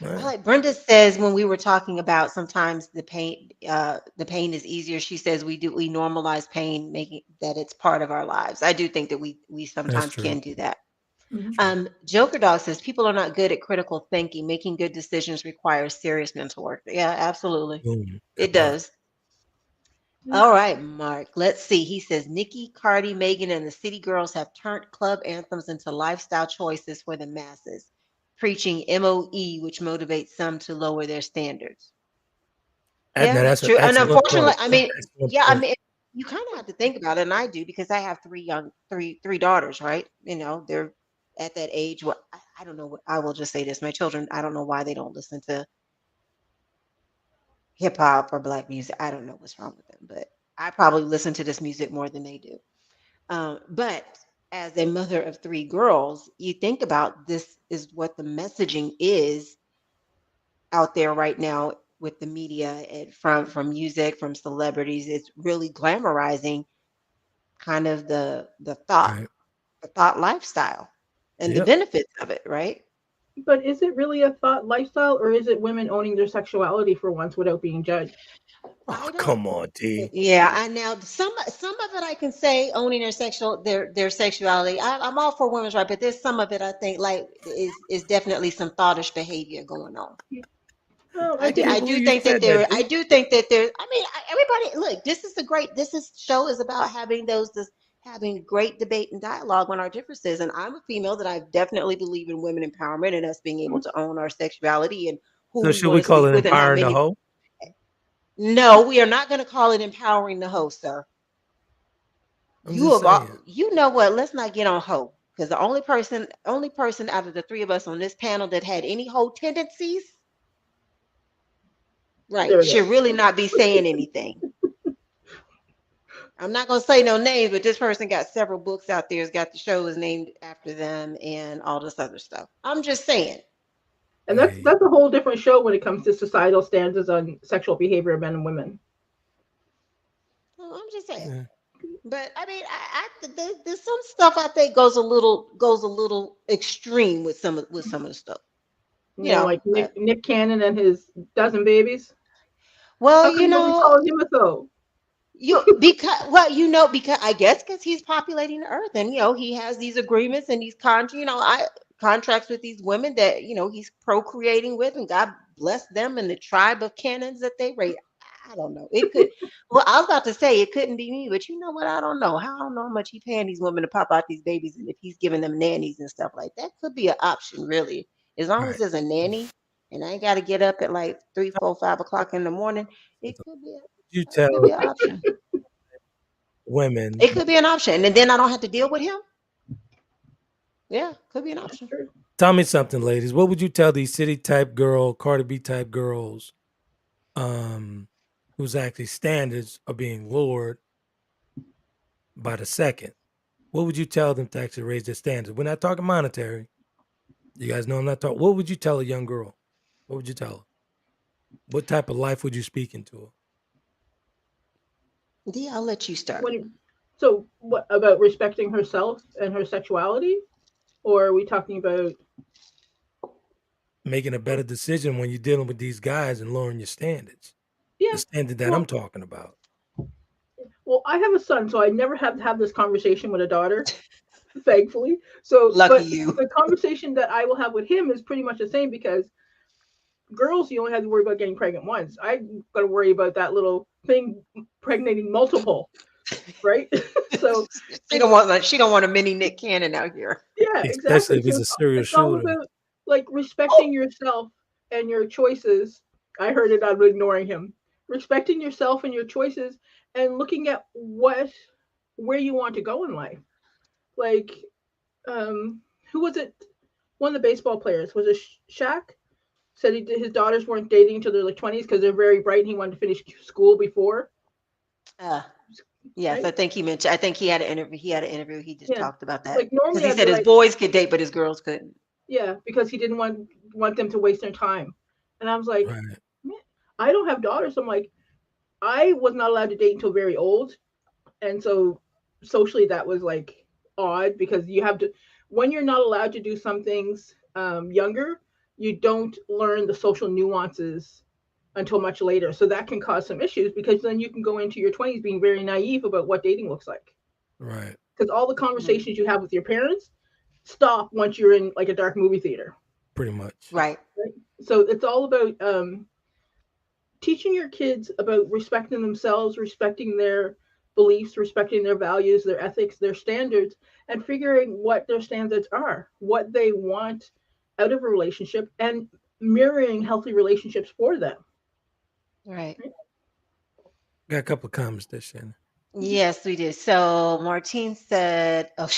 I Man. like Brenda says when we were talking about sometimes the pain is easier. She says we normalize pain, making that it's part of our lives. I do think that we That's sometimes true. can do that. True. Joker Dog says people are not good at critical thinking. Making good decisions requires serious mental work. Yeah, absolutely. Boom. It That part. does. All right, Mark. Let's see. He says Nikki, Cardi, Megan, and the City Girls have turned club anthems into lifestyle choices for the masses, preaching MOE, which motivates some to lower their standards. Now Yeah, that's that's an true. And excellent unfortunately, point. I mean, Excellent yeah, I point. mean, you kind of have to think about it, and I do because I have three daughters, right? They're at that age. What I don't know. What I will just say this: my children. I don't know why they don't listen to hip hop or black music. I don't know what's wrong with them, but I probably listen to this music more than they do. But as a mother of three girls, you think about this is what the messaging is out there right now with the media and from music, from celebrities. It's really glamorizing kind of Right. the thought lifestyle and the Yep. benefits of it, right? but is it really a thought lifestyle, or is it women owning their sexuality for once without being judged? Oh, I don't come on, T. Yeah, I now some of it I can say owning their sexuality. I'm all for women's right, but there's some of it I think like is definitely some thoughtish behavior going on. Well, I I think can't I it's do believe you think that said that, there I T. do think that there I mean everybody look, this show is about having those having great debate and dialogue on our differences. And I'm a female that I definitely believe in women empowerment and us being able Mhm. to own our sexuality and who So we should want we to call sleep it with and how empowering the many. hoe? No, we are not going to call it empowering the host, sir. I'm just saying. You know what? Let's not get on hoe because the only person out of the three of us on this panel that had any hoe tendencies, There right, we go. should really not be saying anything. I'm not going to say no names, but this person got several books out there. Has got the shows named after them and all this other stuff. I'm just saying. And I that's hear you. that's a whole different show when it comes to societal standards on sexual behavior of men and women. I'm just saying. Yeah. But I mean, there's some stuff I think goes a little extreme with some of the stuff. You You know, know, like Nick Cannon and his dozen babies. well, How come nobody's calling him a though? because I guess because he's populating the earth and he has these agreements and these contracts with these women that he's procreating with, and God bless them and the tribe of cannons that they raise. I don't know. It could. Well, I was about to say it couldn't be me, but you know what? I don't know. I don't know how much he paying these women to pop out these babies, and if he's giving them nannies and stuff like that, could be an option, really. As long as Right. there's a nanny, and I ain't got to get up at like 3, 4, 5 o'clock in the morning. It could be. You It tell could be an option. women, It could be an option, and then I don't have to deal with him. Yeah, could be an That's option. true. tell me something, ladies. What would you tell these city type girl, Cardi B type girls, whose actually standards are being lowered by the second? What would you tell them to actually raise their standards? We're not talking monetary. You guys know I'm not talking. What would you tell a young girl? What would you tell her? What type of life would you speak into her? Dee, I'll let you start. So what about respecting herself and her sexuality? Or are we talking about Making a better decision when you're dealing with these guys and lowering your standards. The yeah. standard that I'm Well, talking about. I have a son, so I never have to have this conversation with a daughter, thankfully. So, Lucky but you. the conversation that I will have with him is pretty much the same because girls, you only have to worry about getting pregnant once. I got to worry about that little thing impregnating multiple, right? So, it's She don't want a mini Nick Cannon out here. yeah, Especially exactly. if So he's a serial it's all shooter. about like respecting yourself and your choices. I heard it. I'm ignoring him. Respecting yourself and your choices, and looking at where you want to go in life. Like, um, who was it? One of the baseball players was it Shaq? Said his daughters weren't dating until they're like 20s because they're very bright and he wanted to finish school before. Uh, yes, Right? I think he had an interview. He had an interview. He just Yeah. talked about that Like because normally he I'd be said his like, boys could date, but his girls couldn't. yeah, because he didn't want them to waste their time. And I was like, Right. man, I don't have daughters. I'm like, I was not allowed to date until very old, and so socially that was like odd because you have to when you're not allowed to do some things younger, you don't learn the social nuances until much later. So that can cause some issues because then you can go into your 20s being very naive about what dating looks like. Right. Because all the Mhm. conversations you have with your parents stop once you're in like a dark movie theater. Pretty much. Right. Right? So it's all about teaching your kids about respecting themselves, respecting their beliefs, respecting their values, their ethics, their standards, and figuring what their standards are, what they want out of a relationship, and mirroring healthy relationships for them. Right. Right? Got a couple of comments there, Shannon. Yes, we did. So Martine said, "Oh,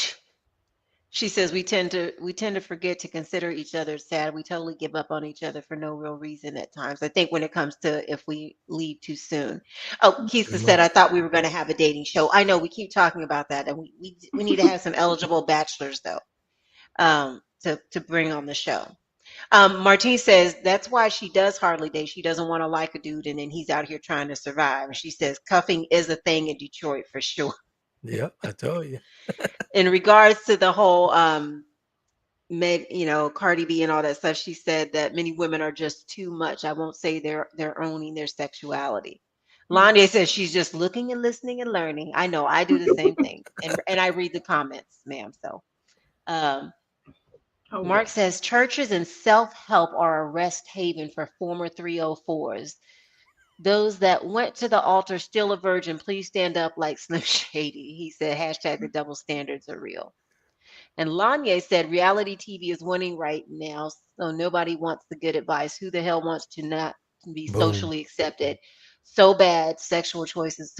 she says we tend to forget to consider each other sad. We totally give up on each other for no real reason at times. I think when it comes to if we leave too soon." Oh, Keisha Pretty said, "I much. thought we were going to have a dating show." I know we keep talking about that, and we need to have some eligible bachelors though, to bring on the show. Martine says that's why she does hardly date. She doesn't want to like a dude, and then he's out here trying to survive. And she says cuffing is a thing in Detroit for sure. Yep, I told you. In regards to the whole Meg, Cardi B and all that stuff, she said that many women are just too much. I won't say they're owning their sexuality. Lonnie says she's just looking and listening and learning. I know I do the same thing, and I read the comments, ma'am. So, um, Oh Mark yes. says churches and self help are a rest haven for former 304s. Those that went to the altar still a virgin, please stand up like Slim Shady. He said, hashtag the double standards are real. And Lanye said, reality TV is winning right now, so nobody wants the good advice. Who the hell wants to not be Boom. socially accepted? So bad sexual choices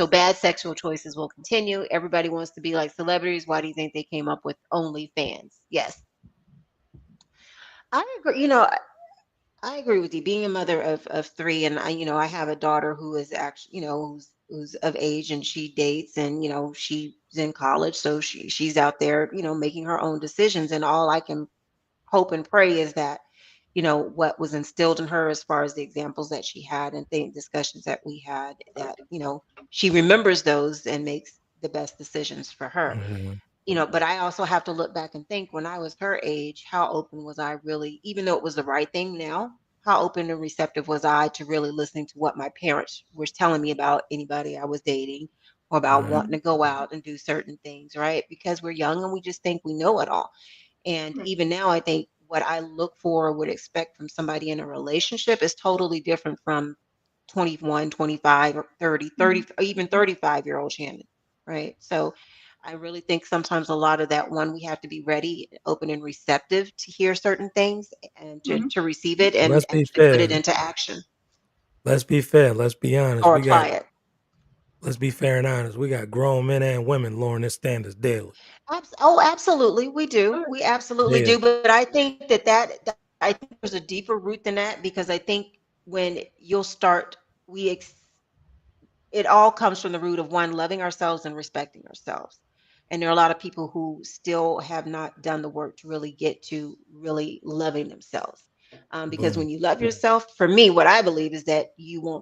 will continue. Everybody wants to be like celebrities. Why do you think they came up with OnlyFans? Yes, I agree. I agree with you. Being a mother of three, and I have a daughter who is actually, who's of age and she dates, and she's in college, so she's out there, making her own decisions. And all I can hope and pray is that, what was instilled in her as far as the examples that she had and discussions that we had, that she remembers those and makes the best decisions for her. Mhm. But I also have to look back and think, when I was her age, how open was I really, even though it was the right thing now, how open and receptive was I to really listening to what my parents were telling me about anybody I was dating, or about Right. wanting to go out and do certain things, right? Because we're young and we just think we know it all. And Right. even now, I think what I look for or would expect from somebody in a relationship is totally different from 21, 25, or 30, Mhm. or even 35-year-old Shannon, right? So I really think sometimes a lot of that, one, we have to be ready, open, and receptive to hear certain things and to, Mhm. to receive it Well, and let's be actually put it fair. into action Let's be fair. Let's be honest. or apply it. Let's be fair and honest. We got grown men and women lowering their standards daily. Oh, absolutely, we do. All right. We absolutely Daily. do. But I think I think there's a deeper root than that, because I think when you'll start, it all comes from the root of, one, loving ourselves and respecting ourselves. And there are a lot of people who still have not done the work to really get to really loving themselves. Because Boom. when you love yourself, for me, what I believe is that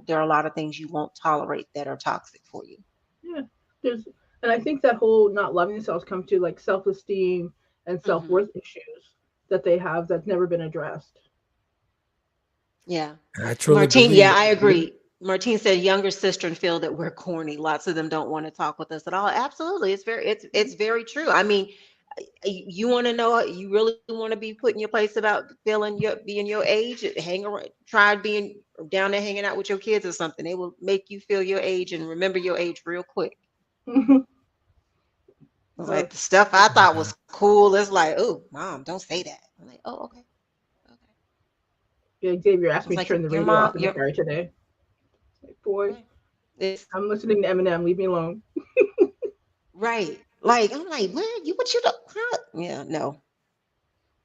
there are a lot of things you won't tolerate that are toxic for you. Yeah. There's, and I think that whole not loving themselves comes to like self-esteem and Hmm. self-worth issues that they have that's never been addressed. Yeah. I truly Martine, yeah, believe. I agree. Martine said younger sister and feel that we're corny. Lots of them don't want to talk with us at all. Absolutely. It's very true. I mean, you want to know, you really want to be put in your place about being your age, hang around, try being down there hanging out with your kids or something. They will make you feel your age and remember your age real quick. It's uh, like the stuff I thought was cool. It's like, oh, mom, don't say that. I'm like, oh, okay. Okay. yeah, Xavier asked It's me to like turn the your radio mom, off in the car today. Like, boy, right. It's I'm listening to Eminem. Leave me alone. right. Like, I'm like, what you do? Huh? Yeah, no.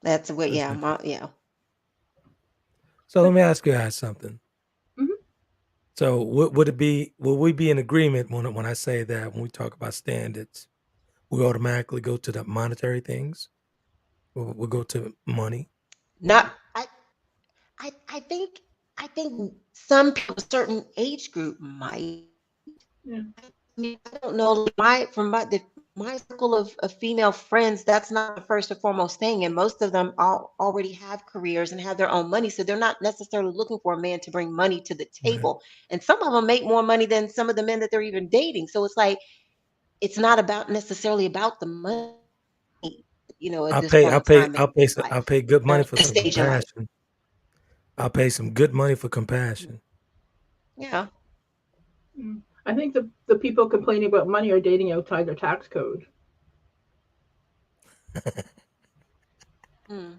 That's what, Let's yeah, be fair. yeah. So let me ask you guys something. Mhm. So would it be, will we be in agreement when I say that when we talk about standards, we automatically go to the monetary things? We'll go to money. Not, I I think some people, certain age group might. Yeah. I mean, I don't know. Like, my circle of female friends, that's not the first and foremost thing, and most of them already have careers and have their own money, so they're not necessarily looking for a man to bring money to the Right. table. And some of them make more money than some of the men that they're even dating. So it's like it's not about necessarily about the money, at I'll this pay. point I'll in pay. time in I'll life, pay good money at for this some stage in life. compassion. I'll pay some good money for compassion. Yeah. Mm. I think the people complaining about money are dating outside their tax code. Mm.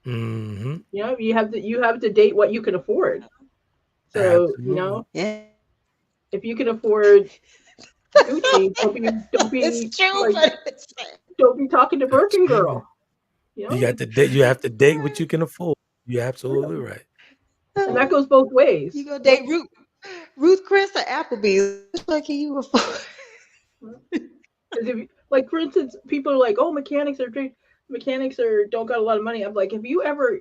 Hmm. You have to date what you can afford. So Absolutely. Yeah. if you can afford Gucci, don't be It's true, like but it's don't be talking to Birkin Absolutely. girl. You You know, got to date. You have to date what you can afford. You're absolutely right. and that goes both You ways. go date Ruth Chris or Applebee's. Which one can you afford? Because if like for instance, people are like, oh, mechanics are don't got a lot of money. I'm like, have you ever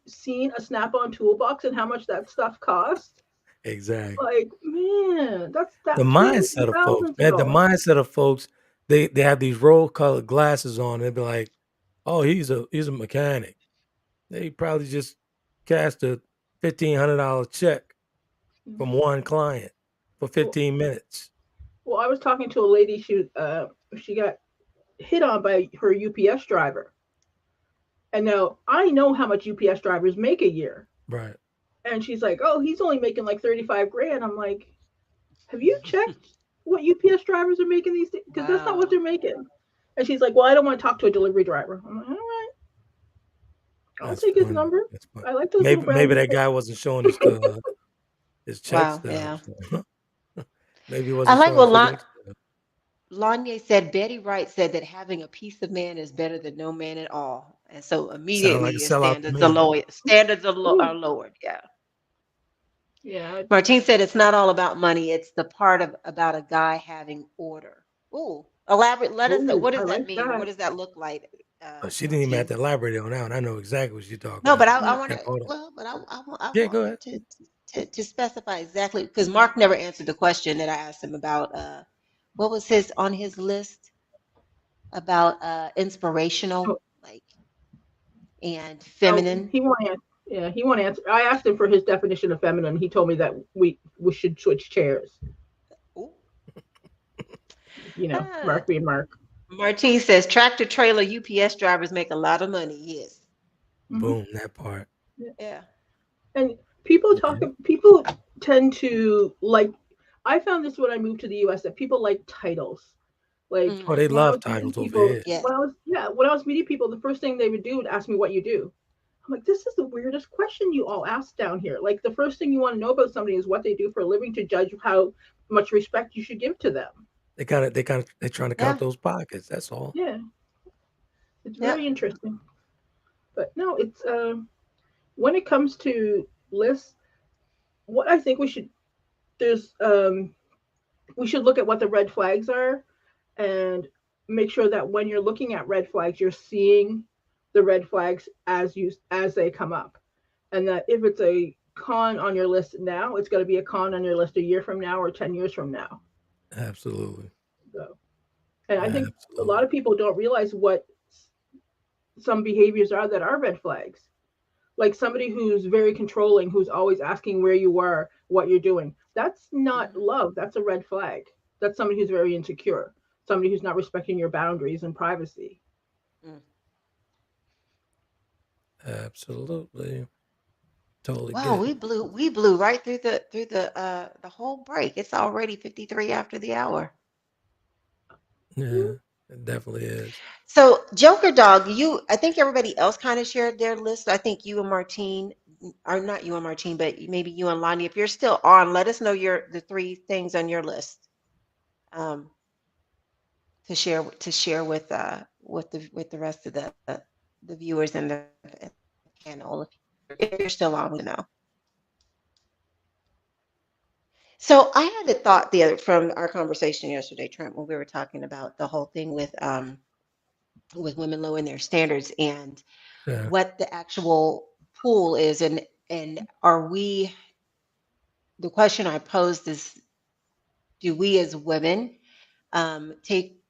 seen a Snap-on toolbox and how much that stuff costs? Exactly. Like, man, that's The that tens of mindset of folks, thousands of man. The dollars. mindset of folks. They have these rose colored glasses on. They'd be like, "Oh, he's a mechanic. They probably just cashed a $1,500 check from one client for Well, 15 minutes." well, I was talking to a lady. She got hit on by her UPS driver, and now I know how much UPS drivers make a year, Right. And she's like, oh, he's only making like 35 grand. I'm like, have you checked what UPS drivers are making these days? Because that's not what they're making. And she's like, well, I don't want to talk to a delivery driver. I'm like, all right, I'll That's take his funny. number. That's funny. I like those little Maybe brown. that guy wasn't showing his check Wow, stuff. yeah. So maybe he I wasn't like showing what his FedEx stuff. Lanye said. Betty Wright said that having a piece of man is better than no man at all. And so Sound like immediately a your sellout to standards are me. lowered. Standards are Ooh, lowered. Yeah. yeah. Martine said it's not all about money. It's the part of about a guy having order. Ooh, elaborate. Let us know. Ooh, What I does that like mean? What that. does that look like, But she didn't even have Martine? to elaborate on that one. I know exactly what you're talking No, but about. I Yeah. want That to. part. Well, but I Yeah, go want ahead. to specify exactly because Mark never answered the question that I asked him about. What was his on his list about inspirational, Oh, like and oh, feminine? he won't answer. Yeah, he won't answer. I asked him for his definition of feminine. He told me that we should switch chairs. Ooh. You know, Ah, Mark being Mark. Martine says tractor trailer UPS drivers make a lot of money. Yes. Hmm. Boom, that part. Yeah. Yeah. And people talk. Mhm. People tend to like. I found this when I moved to the U.S. that people like titles. Like Oh, they Mm-hmm. when I love was meeting titles over people, here. Yes. when I was meeting people, the first thing they would do would ask me what you do. I'm like, this is the weirdest question you all ask down here. Like the first thing you want to know about somebody is what they do for a living to judge how much respect you should give to them. They're trying to count Yeah. those pockets. That's all. Yeah, it's Yeah. very interesting. But no, it's when it comes to lists, what I think we should there's we should look at what the red flags are and make sure that when you're looking at red flags, you're seeing the red flags as they come up, and that if it's a con on your list now, it's going to be a con on your list a year from now or 10 years from now. Absolutely. So, and I think a lot Absolutely. of people don't realize what some behaviors are that are red flags. Like somebody who's very controlling, who's always asking where you are, what you're doing. That's not Mhm. love. That's a red flag. That's somebody who's very insecure, somebody who's not respecting your boundaries and privacy. Mm. Absolutely. Totally Wow, get it. we blew right through the whole break. It's already 53 after the hour. Yeah, it definitely is. So Joker Dog, I think everybody else kind of shared their list. I think you and Martine, or not you and Martine, but maybe you and Lonnie. If you're still on, let us know the three things on your list um, to share with the rest of the viewers and the panel. If you're still on, we know. So I had a thought from our conversation yesterday, Trent, when we were talking about the whole thing with women lowering their standards and Yeah. what the actual pool is, and are we? The question I posed is, do we as women take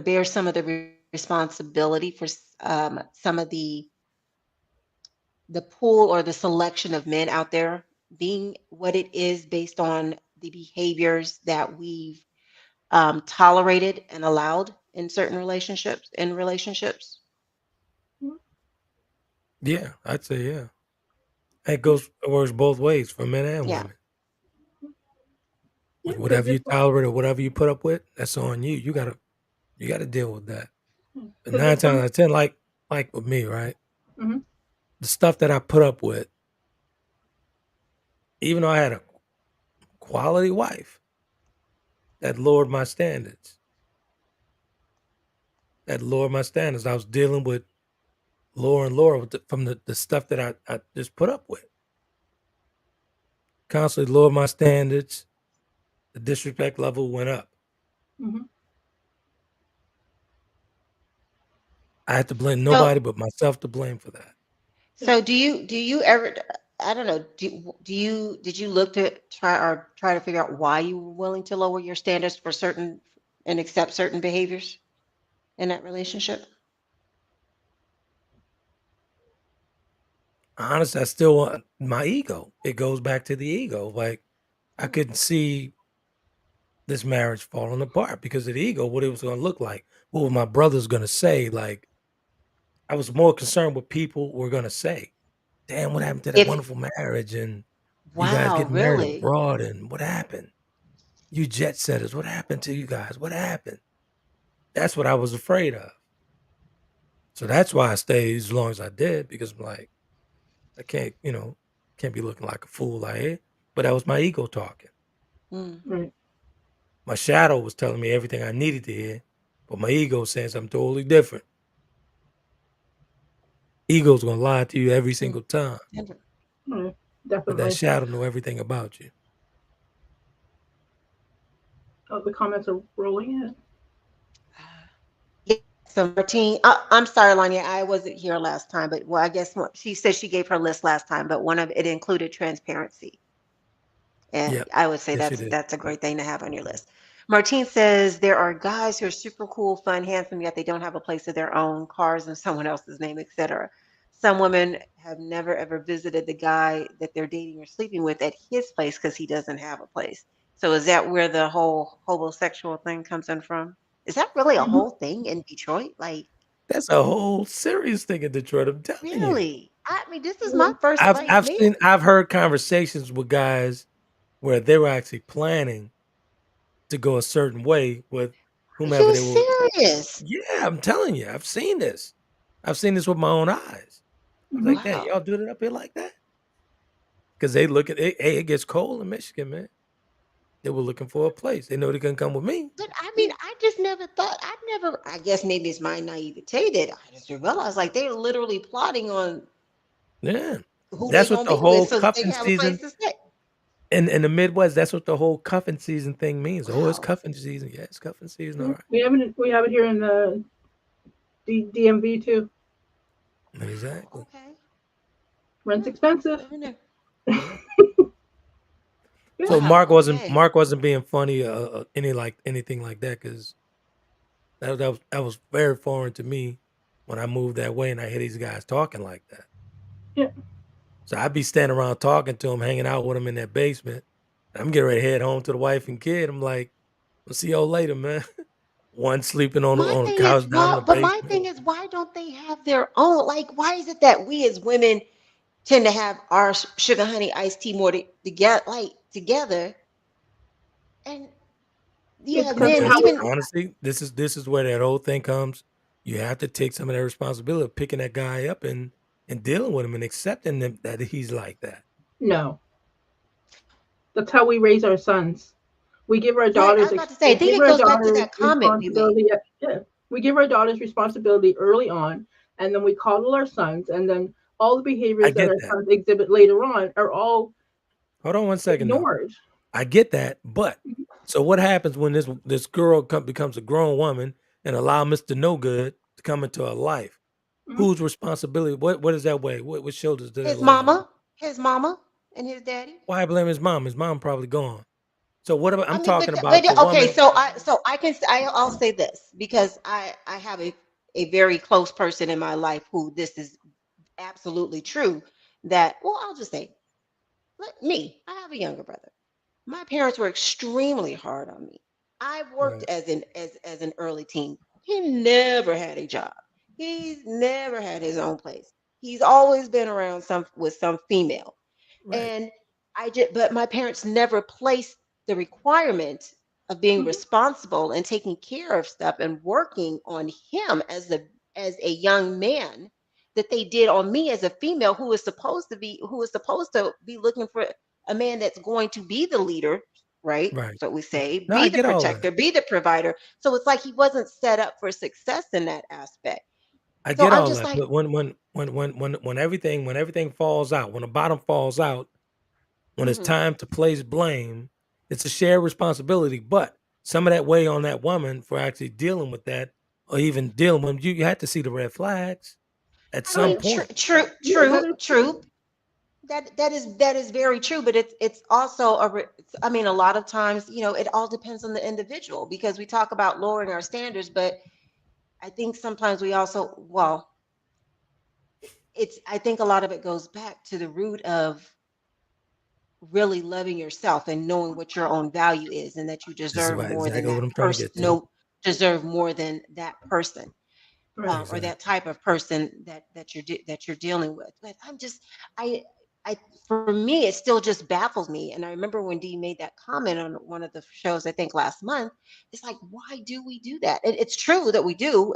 bear some of the responsibility for some of the pool or the selection of men out there being what it is based on the behaviors that we've tolerated and allowed in certain relationships. Yeah, I'd say yeah. It works both ways for men and Yeah. women. Yeah, because Whatever you tolerate or whatever you put up with, that's on you. You gotta deal with that. But nine if times some, out of 10, like with me, right? mhm, The stuff that I put up with, even though I had a quality wife that lowered my standards. That lowered my standards. I was dealing with lower and lower from the stuff that I just put up with. Constantly lowered my standards. The disrespect level went up. mhm. I had to blame So nobody but myself to blame for that. so do you ever, I don't know, did you look to try to figure out why you were willing to lower your standards for certain and accept certain behaviors in that relationship? Honestly, I still want my ego. It goes back to the ego. Like I Mm. couldn't see this marriage falling apart because of the ego, what it was going to look like. What were my brothers going to say? Like I was more concerned what people were going to say damn, what happened to that If wonderful marriage? And you guys wow, getting married really? abroad, and what happened? You jet setters, what happened to you guys? What happened? That's what I was afraid of. So that's why I stayed as long as I did, because I'm like, I can't, can't be looking like a fool out here. But that was my ego talking. Mm. Right. My shadow was telling me everything I needed to hear, but my ego saying something totally different. Ego's gonna lie to you every single time, Right. but that Definitely. shadow know everything about you. Oh, the comments are rolling in. Yeah, so Martine, I'm sorry, Lanya, I wasn't here last time, but well, I guess she said she gave her list last time, but one of it included transparency. And Yep. I would say Yes, you did. that's a great thing to have on your list. Martine says there are guys who are super cool, fun, handsome, yet they don't have a place of their own, cars in someone else's name, etc. Some women have never ever visited the guy that they're dating or sleeping with at his place because he doesn't have a place. So is that where the whole homosexual thing comes in from? Is that really a Mhm. whole thing in Detroit? Like, That's a whole serious thing in Detroit. I'm telling you. really? I mean, this is my first I've like I've me. seen I've heard conversations with guys where they were actually planning to go a certain way with Are whomever you they were. serious? Yeah, I'm telling you, I've seen this. I've seen this with my own eyes. I was Mhm. like, "Dang, Wow. y'all do it up here like that?" Because they look at it. Hey, it gets cold in Michigan, man. They were looking for a place. They know they couldn't come with me. But I mean, I just never thought, I guess maybe it's my naivete that I just didn't realize like they're literally plotting on Yeah, who they that's what gonna the be with whole so that they cuffing can have a place season to stay. in the Midwest. That's what the whole cuffing season thing means. Oh, it's Wow. cuffing season. Yeah, it's cuffing season. All Mhm. right, We have it here in the DMV too. exactly. Okay. Rent's expensive. Never knew. Yeah. Yeah. So Wow. Okay. Mark wasn't being funny, anything like that, because that was very foreign to me when I moved that way and I hear these guys talking like that. Yeah. So I'd be standing around talking to them, hanging out with them in that basement. I'm getting ready to head home to the wife and kid. I'm like, "We'll see y'all later, man." One sleeping on the My on the thing is, couch down in the well, but my basement. thing is, why don't they have their own? Like, why is it that we as women tend to have our sugar honey iced tea more together, like together, and you It's have because of men how Because we. even honestly, this is where that whole thing comes. You have to take some of that responsibility of picking that guy up and dealing with him and accepting that he's like that. No, that's how we raise our sons. We give our right. I daughters was about to say, I we think give it our goes back to daughters that comment we made. responsibility. Yeah, we give our daughters responsibility early on, and then we coddle our sons, and then all the I behaviors that get our that. sons exhibit later on are all Hold on one second though. ignored. I get that, but so what happens when this girl becomes a grown woman and allow Mr. No Good to come into her life? Mhm. Whose responsibility? What is that way? What shoulders do that His lay on? mama, his mama, and his daddy. Why blame his mom? His mom probably gone. So what about? I I'm mean, talking about the but okay. woman. So I can I'll say this because I have a very close person in my life who this is absolutely true. That well, I'll just say me. I have a younger brother. My parents were extremely hard on me. I worked Right, as an early teen. He never had a job. He's never had his own place. He's always been around some with some female. right, And but my parents never placed the requirement of being Mhm. responsible and taking care of stuff and working on him as a young man that they did on me as a female who was supposed to be looking for a man that's going to be the leader, right? right, So we right. say No, I be the get all that. protector, be the provider. So it's like he wasn't set up for success in that aspect. I So get I'm all just that. like, But when everything falls out, when the bottom falls out, when it's mhm. time to place blame, it's a shared responsibility. But some of that weigh on that woman for actually dealing with that, or even dealing with you. You have to see the red flags at I some mean, point. Yeah, that is true. true. That is very true, but it's also I mean, a lot of times, it all depends on the individual because we talk about lowering our standards, but I think sometimes we also, well, I think a lot of it goes back to the root of really loving yourself and knowing what your own value is and that you This is deserve what more than exactly that what I'm trying to person, get to. no, deserve more than that person. Right. or that Exactly. type of person that you're dealing with. But I I for me it still just baffles me. And I remember when Dee made that comment on one of the shows, I think last month. It's like, why do we do that? And it's true that we do.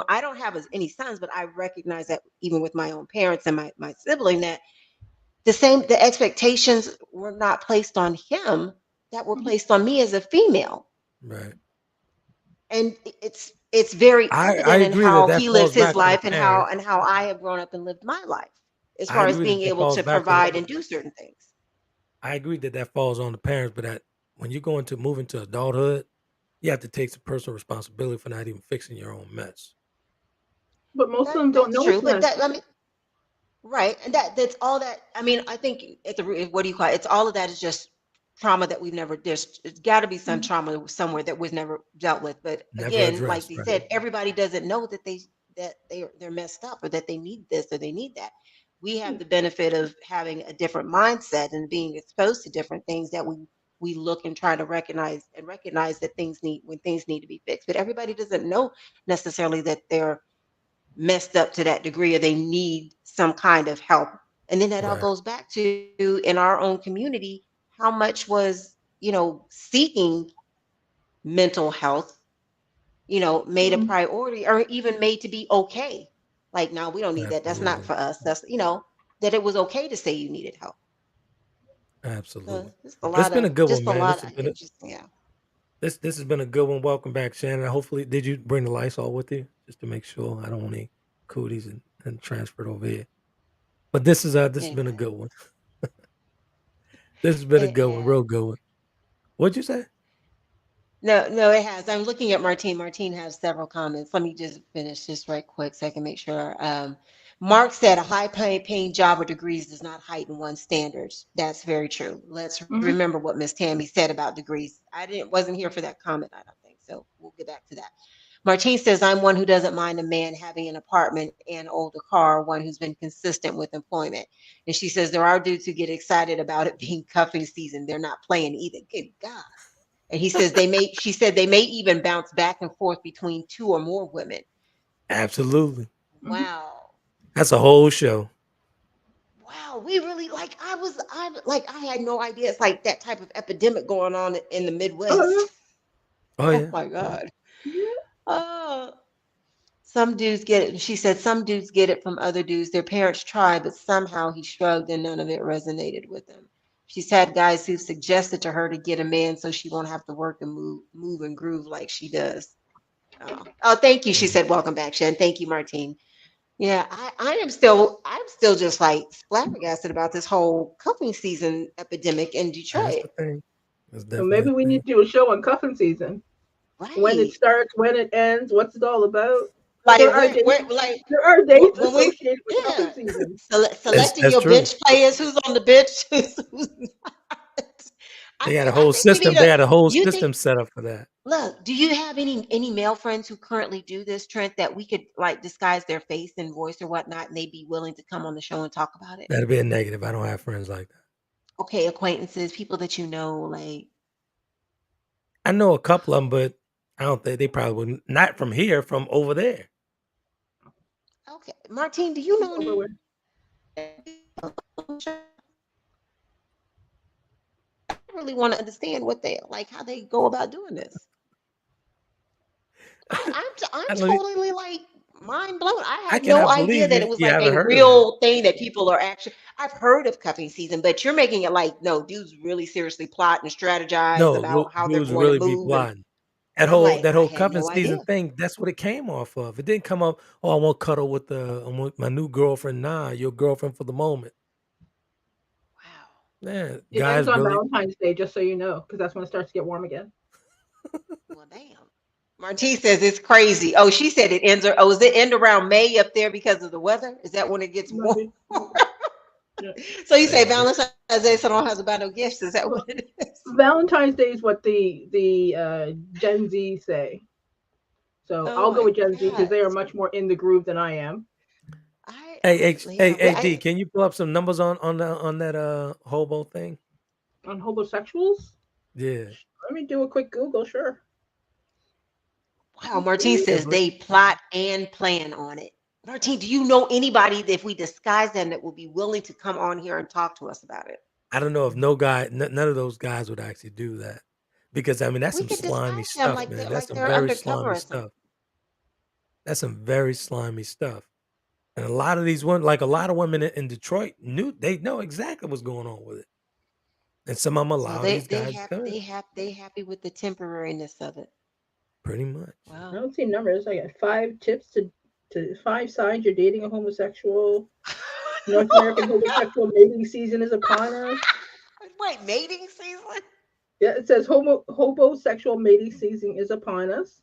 I don't have any sons, but I recognize that even with my own parents and my sibling, that the expectations were not placed on him, that were Mhm. placed on me as a female. Right. And it's very I evident in agree that how that he falls lives his back on the life parents. and how I have grown up and lived my life, as I far as agree that being that able falls to back on. provide and do certain things. I agree that that falls on the parents, but that when you go into moving to adulthood, you have to take some personal responsibility for not even fixing your own mess. But most of them don't That's know true, it's but messy. that I mean, right, and that's all that. I mean, I think at the root, what do you call it? It's all of that is just trauma that we've never. There's it's got to be some Mhm. trauma somewhere that was never dealt with. But Never again, like addressed, they right? said, everybody doesn't know that they're messed up or that they need this or they need that. We have the benefit of having a different mindset and being exposed to different things that we look and try to recognize that things need to be fixed. But everybody doesn't know necessarily that they're messed up to that degree or they need some kind of help. And then that all Right. goes back to in our own community, how much was, seeking mental health, made a Mhm. priority or even made to be okay. Like, no, we don't need that. That's not Absolutely. for us. That it was okay to say you needed help. So Absolutely. just a But it's lot been a of good one, just a man. lot of interesting. Yeah. This has been a good one. Welcome back, Shannon. Hopefully, did you bring the Lysol with you just to make sure I don't want any cooties and transferred over here? But this has been a Anyway, good one. This has been a it good one, has. real good one. What'd you say? No, no, it has. I'm looking at Martine. Martine has several comments. Let me just finish this right quick so I can make sure. Mark said a high paying job or degrees does not heighten one's standards. That's very true. Let's Mhm. remember what Miss Tammy said about degrees. I didn't wasn't here for that comment, I don't think. So we'll get back to that. Martine says, I'm one who doesn't mind a man having an apartment and older car, one who's been consistent with employment. And she says there are dudes who get excited about it being cuffing season. They're not playing either. Good God. And she said they may even bounce back and forth between two or more women. Absolutely. Mhm. Wow. That's a whole show. Wow. We really I had no idea it's like that type of epidemic going on in the Uh, Midwest. Oh Oh yeah. my God. yeah. Oh, some dudes get it. She said some dudes get it from other dudes. Their parents tried, but somehow he shrugged and none of it resonated with him. She's had guys who suggested to her to get a man so she won't have to work and move and groove like she does. Oh, thank you. She Mm. said, "Welcome back, Shann." Thank you, Martine. Yeah, I'm still just like flabbergasted about this whole cuffing season epidemic in That's Detroit. the thing. That's So definitely maybe we a need thing. to do a show on cuffing season. When it Right. starts, when it ends, what's it all about? Like There are days. like There are days when we associated with cuffing yeah season. selecting That's your true. bench players, who's on the bench, who's not. They got a I whole think we need system. They a. got a whole You think? system set up for that. Look, do you have any male friends who currently do this, Trent, that we could like disguise their face and voice or whatnot, and they'd be willing to come on the show and talk about it? That'd be a negative. I don't have friends like that. Okay, acquaintances, people that you know, like I know a couple of them, but I don't think they probably wouldn't. Not from here, from over there. okay, Martine, do you know Over any? with. I really want to understand what they like, how they go about doing this. I'm I don't. totally like mind blown. I I had no cannot idea believe that it was you like haven't a heard of that. real thing that people are actually. I've heard of cuffing season, but you're making it like no, dudes really seriously plot and strategize No, about how they're dudes going to really be move, and plotting. That I'm whole like, that I whole had cuffing no season idea. thing, that's what it came off of. It didn't come up, oh, I want to cuddle with my new girlfriend. Nah, your girlfriend for the moment. Wow. Yeah, It ends guys on really. Valentine's Day, just so you know, because that's when it starts to get warm again. Well, damn. Martine says it's crazy. Oh, she said it ends. Oh, is it end around May up there because of the weather? Is that when it gets warm? Maybe. Yeah. So you say Hey, Valentine's Day, so I don't have to buy no gifts. Is that what Well, it is? Valentine's Day is what the Gen Z say. So Oh I'll go my with Gen Z because God. they are much more in the groove than I am. hey, D, can you pull up some numbers on that hobo thing? On homosexuals, Yeah, let me do a quick Google. Sure. Wow, Martine Yeah, says they plot and plan on it. Martine, do you know anybody that if we disguise them that will be willing to come on here and talk to us about it? I don't know if none of those guys would actually do that, because I mean that's We some could slimy disguise them stuff, man. That's like some they're very undercover slimy or something. stuff. That's some very slimy stuff. And a lot of these women, like a lot of women in Detroit, they know exactly what's going on with it. And some of them So allow these guys to come in. they happy with the temporariness of it. Pretty much. I Wow. don't see numbers. I got 5 tips to 5 signs you're dating a homosexual. North American homosexual mating season is upon us. Wait, mating season? Yeah, it says homosexual mating season is upon us.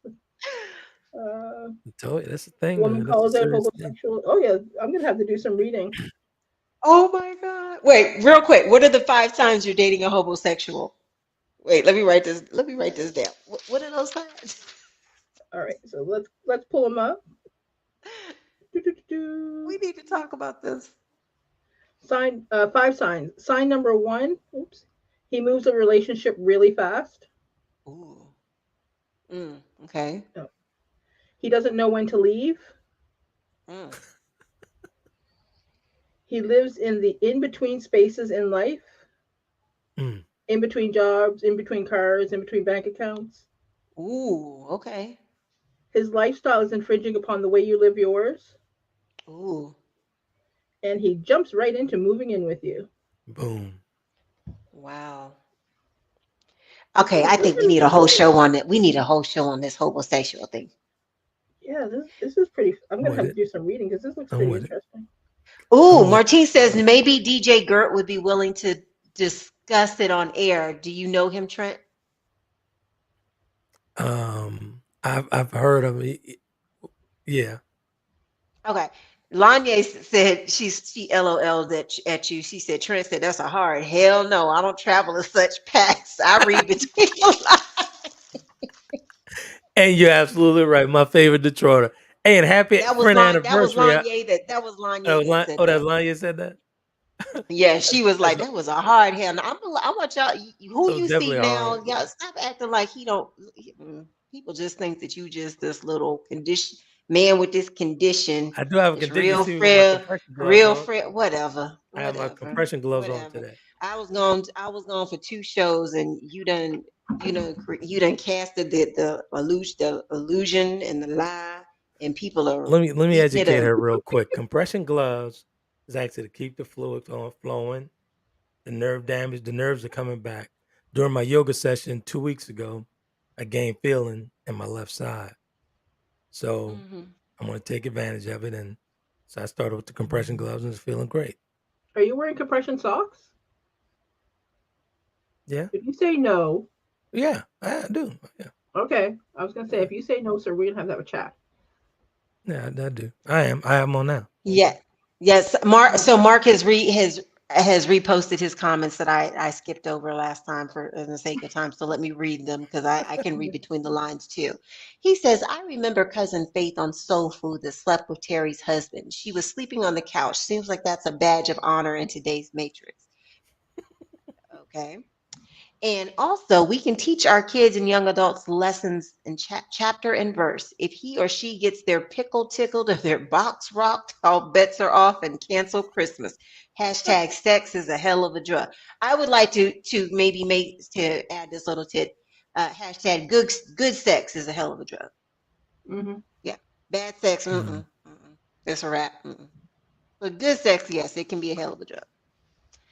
Uh, I told you, that's the thing, woman man. That's a calls out serious thing. homosexual. Oh yeah, I'm gonna have to do some reading. Oh my God. Wait, real quick. What are the 5 times you're dating a homosexual? Wait, let me write this. Let me write this down. What are those signs? All right, so let's pull them up. We need to talk about this. Sign 5 signs. Sign number 1. Oops. He moves a relationship really fast. Ooh. Okay. No. He doesn't know when to leave. Mm. He lives in the in-between spaces in life. Mm. In between jobs, in between cars, in between bank accounts. Ooh, okay. His lifestyle is infringing upon the way you live yours. Ooh. And he jumps right into moving in with you. Boom. Wow. Okay, I think we need a whole show on it. We need a whole show on this homosexual thing. Yeah, this is pretty. I'm gonna have to it. do some reading because this looks I'm pretty with it. interesting. Ooh, with Martine says maybe DJ Gert would be willing to discuss it on air. Do you know him, Trent? I've heard of it. Yeah. Okay. Lanya said she LOL'd at you. She said Trent said that's a hard hell no. I don't travel in such packs. I read between the lines. And you're absolutely right. My favorite Detroiter. Hey, and happy friend anniversary. That was Lanya that said That that. Lanya said that? Yeah, she was like, That's that was a hard hell. Now, I want y'all, who you see definitely now, hard. y'all stop acting like he don't. People just think that you just this little condition man with this condition. I do have a It's condition. You see me with my compression gloves real on. frail, whatever, I have my whatever, compression gloves on whatever. today. I was gone for 2 shows, and you done casted the illusion and the lie, and people are Let me eating it educate up. her real quick. Compression gloves is actually to keep the fluid flowing, the nerve damage, the nerves are coming back. During my yoga session 2 weeks ago, I gained feeling in my left side. So I'm going to take advantage of it. And so I started with the compression gloves and it's feeling great. Are you wearing compression socks? Yeah. If you say no. Yeah, I do. Yeah. Okay. I was gonna say if you say no, sir, we're gonna have to have a chat. Yeah, I do. I am on now. Yeah. Yes. Mark. So Mark has reposted his comments that I skipped over last time for the sake of time. So let me read them because I can read between the lines too. He says, I remember cousin Faith on Soul Food that slept with Terry's husband. She was sleeping on the couch. Seems like that's a badge of honor in today's matrix. Okay. And also, we can teach our kids and young adults lessons in chapter and verse. If he or she gets their pickle tickled or their box rocked, all bets are off and cancel Christmas. Hashtag sex is a hell of a drug. I would like to maybe add this little tit. Hashtag good sex is a hell of a drug. Mm-hmm. Yeah, bad sex, it's a wrap. But good sex, yes, it can be a hell of a drug.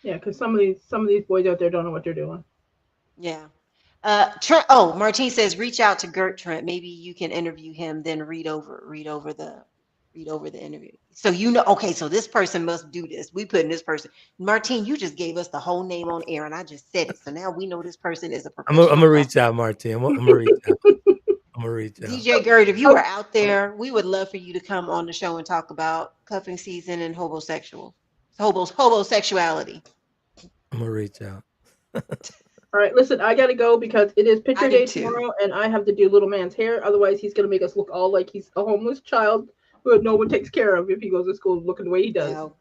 Yeah, because some of these boys out there don't know what they're doing. Yeah. Trent, Martine says reach out to Gert, Trent. Maybe you can interview him, then read over the interview. So okay, so this person must do this. We put in this person. Martine, you just gave us the whole name on air and I just said it. So now we know this person is a professional. I'm gonna reach out, Martine. I'm gonna reach out. I'm gonna reach out. DJ Gert, if you are out there, we would love for you to come on the show and talk about cuffing season and homosexuality. I'm gonna reach out. All right, listen, I gotta go because it is picture day tomorrow, and I have to do little man's hair. Otherwise, he's gonna make us look all like he's a homeless child who no one takes care of if he goes to school looking the way he does. No.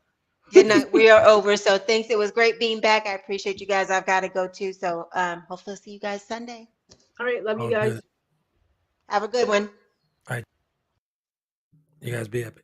Good night. We are over. So thanks. It was great being back. I appreciate you guys. I've got to go too. So hopefully see you guys Sunday. All right, love you guys. Good. Have a good one. You guys be epic.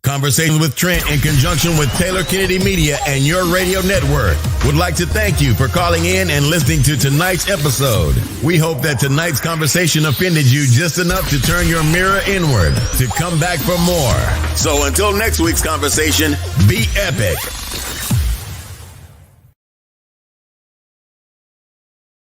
Conversations with Trent in conjunction with Taylor Kennedy Media and your radio network would like to thank you for calling in and listening to tonight's episode. We hope that tonight's conversation offended you just enough to turn your mirror inward to come back for more. So until next week's conversation, be epic.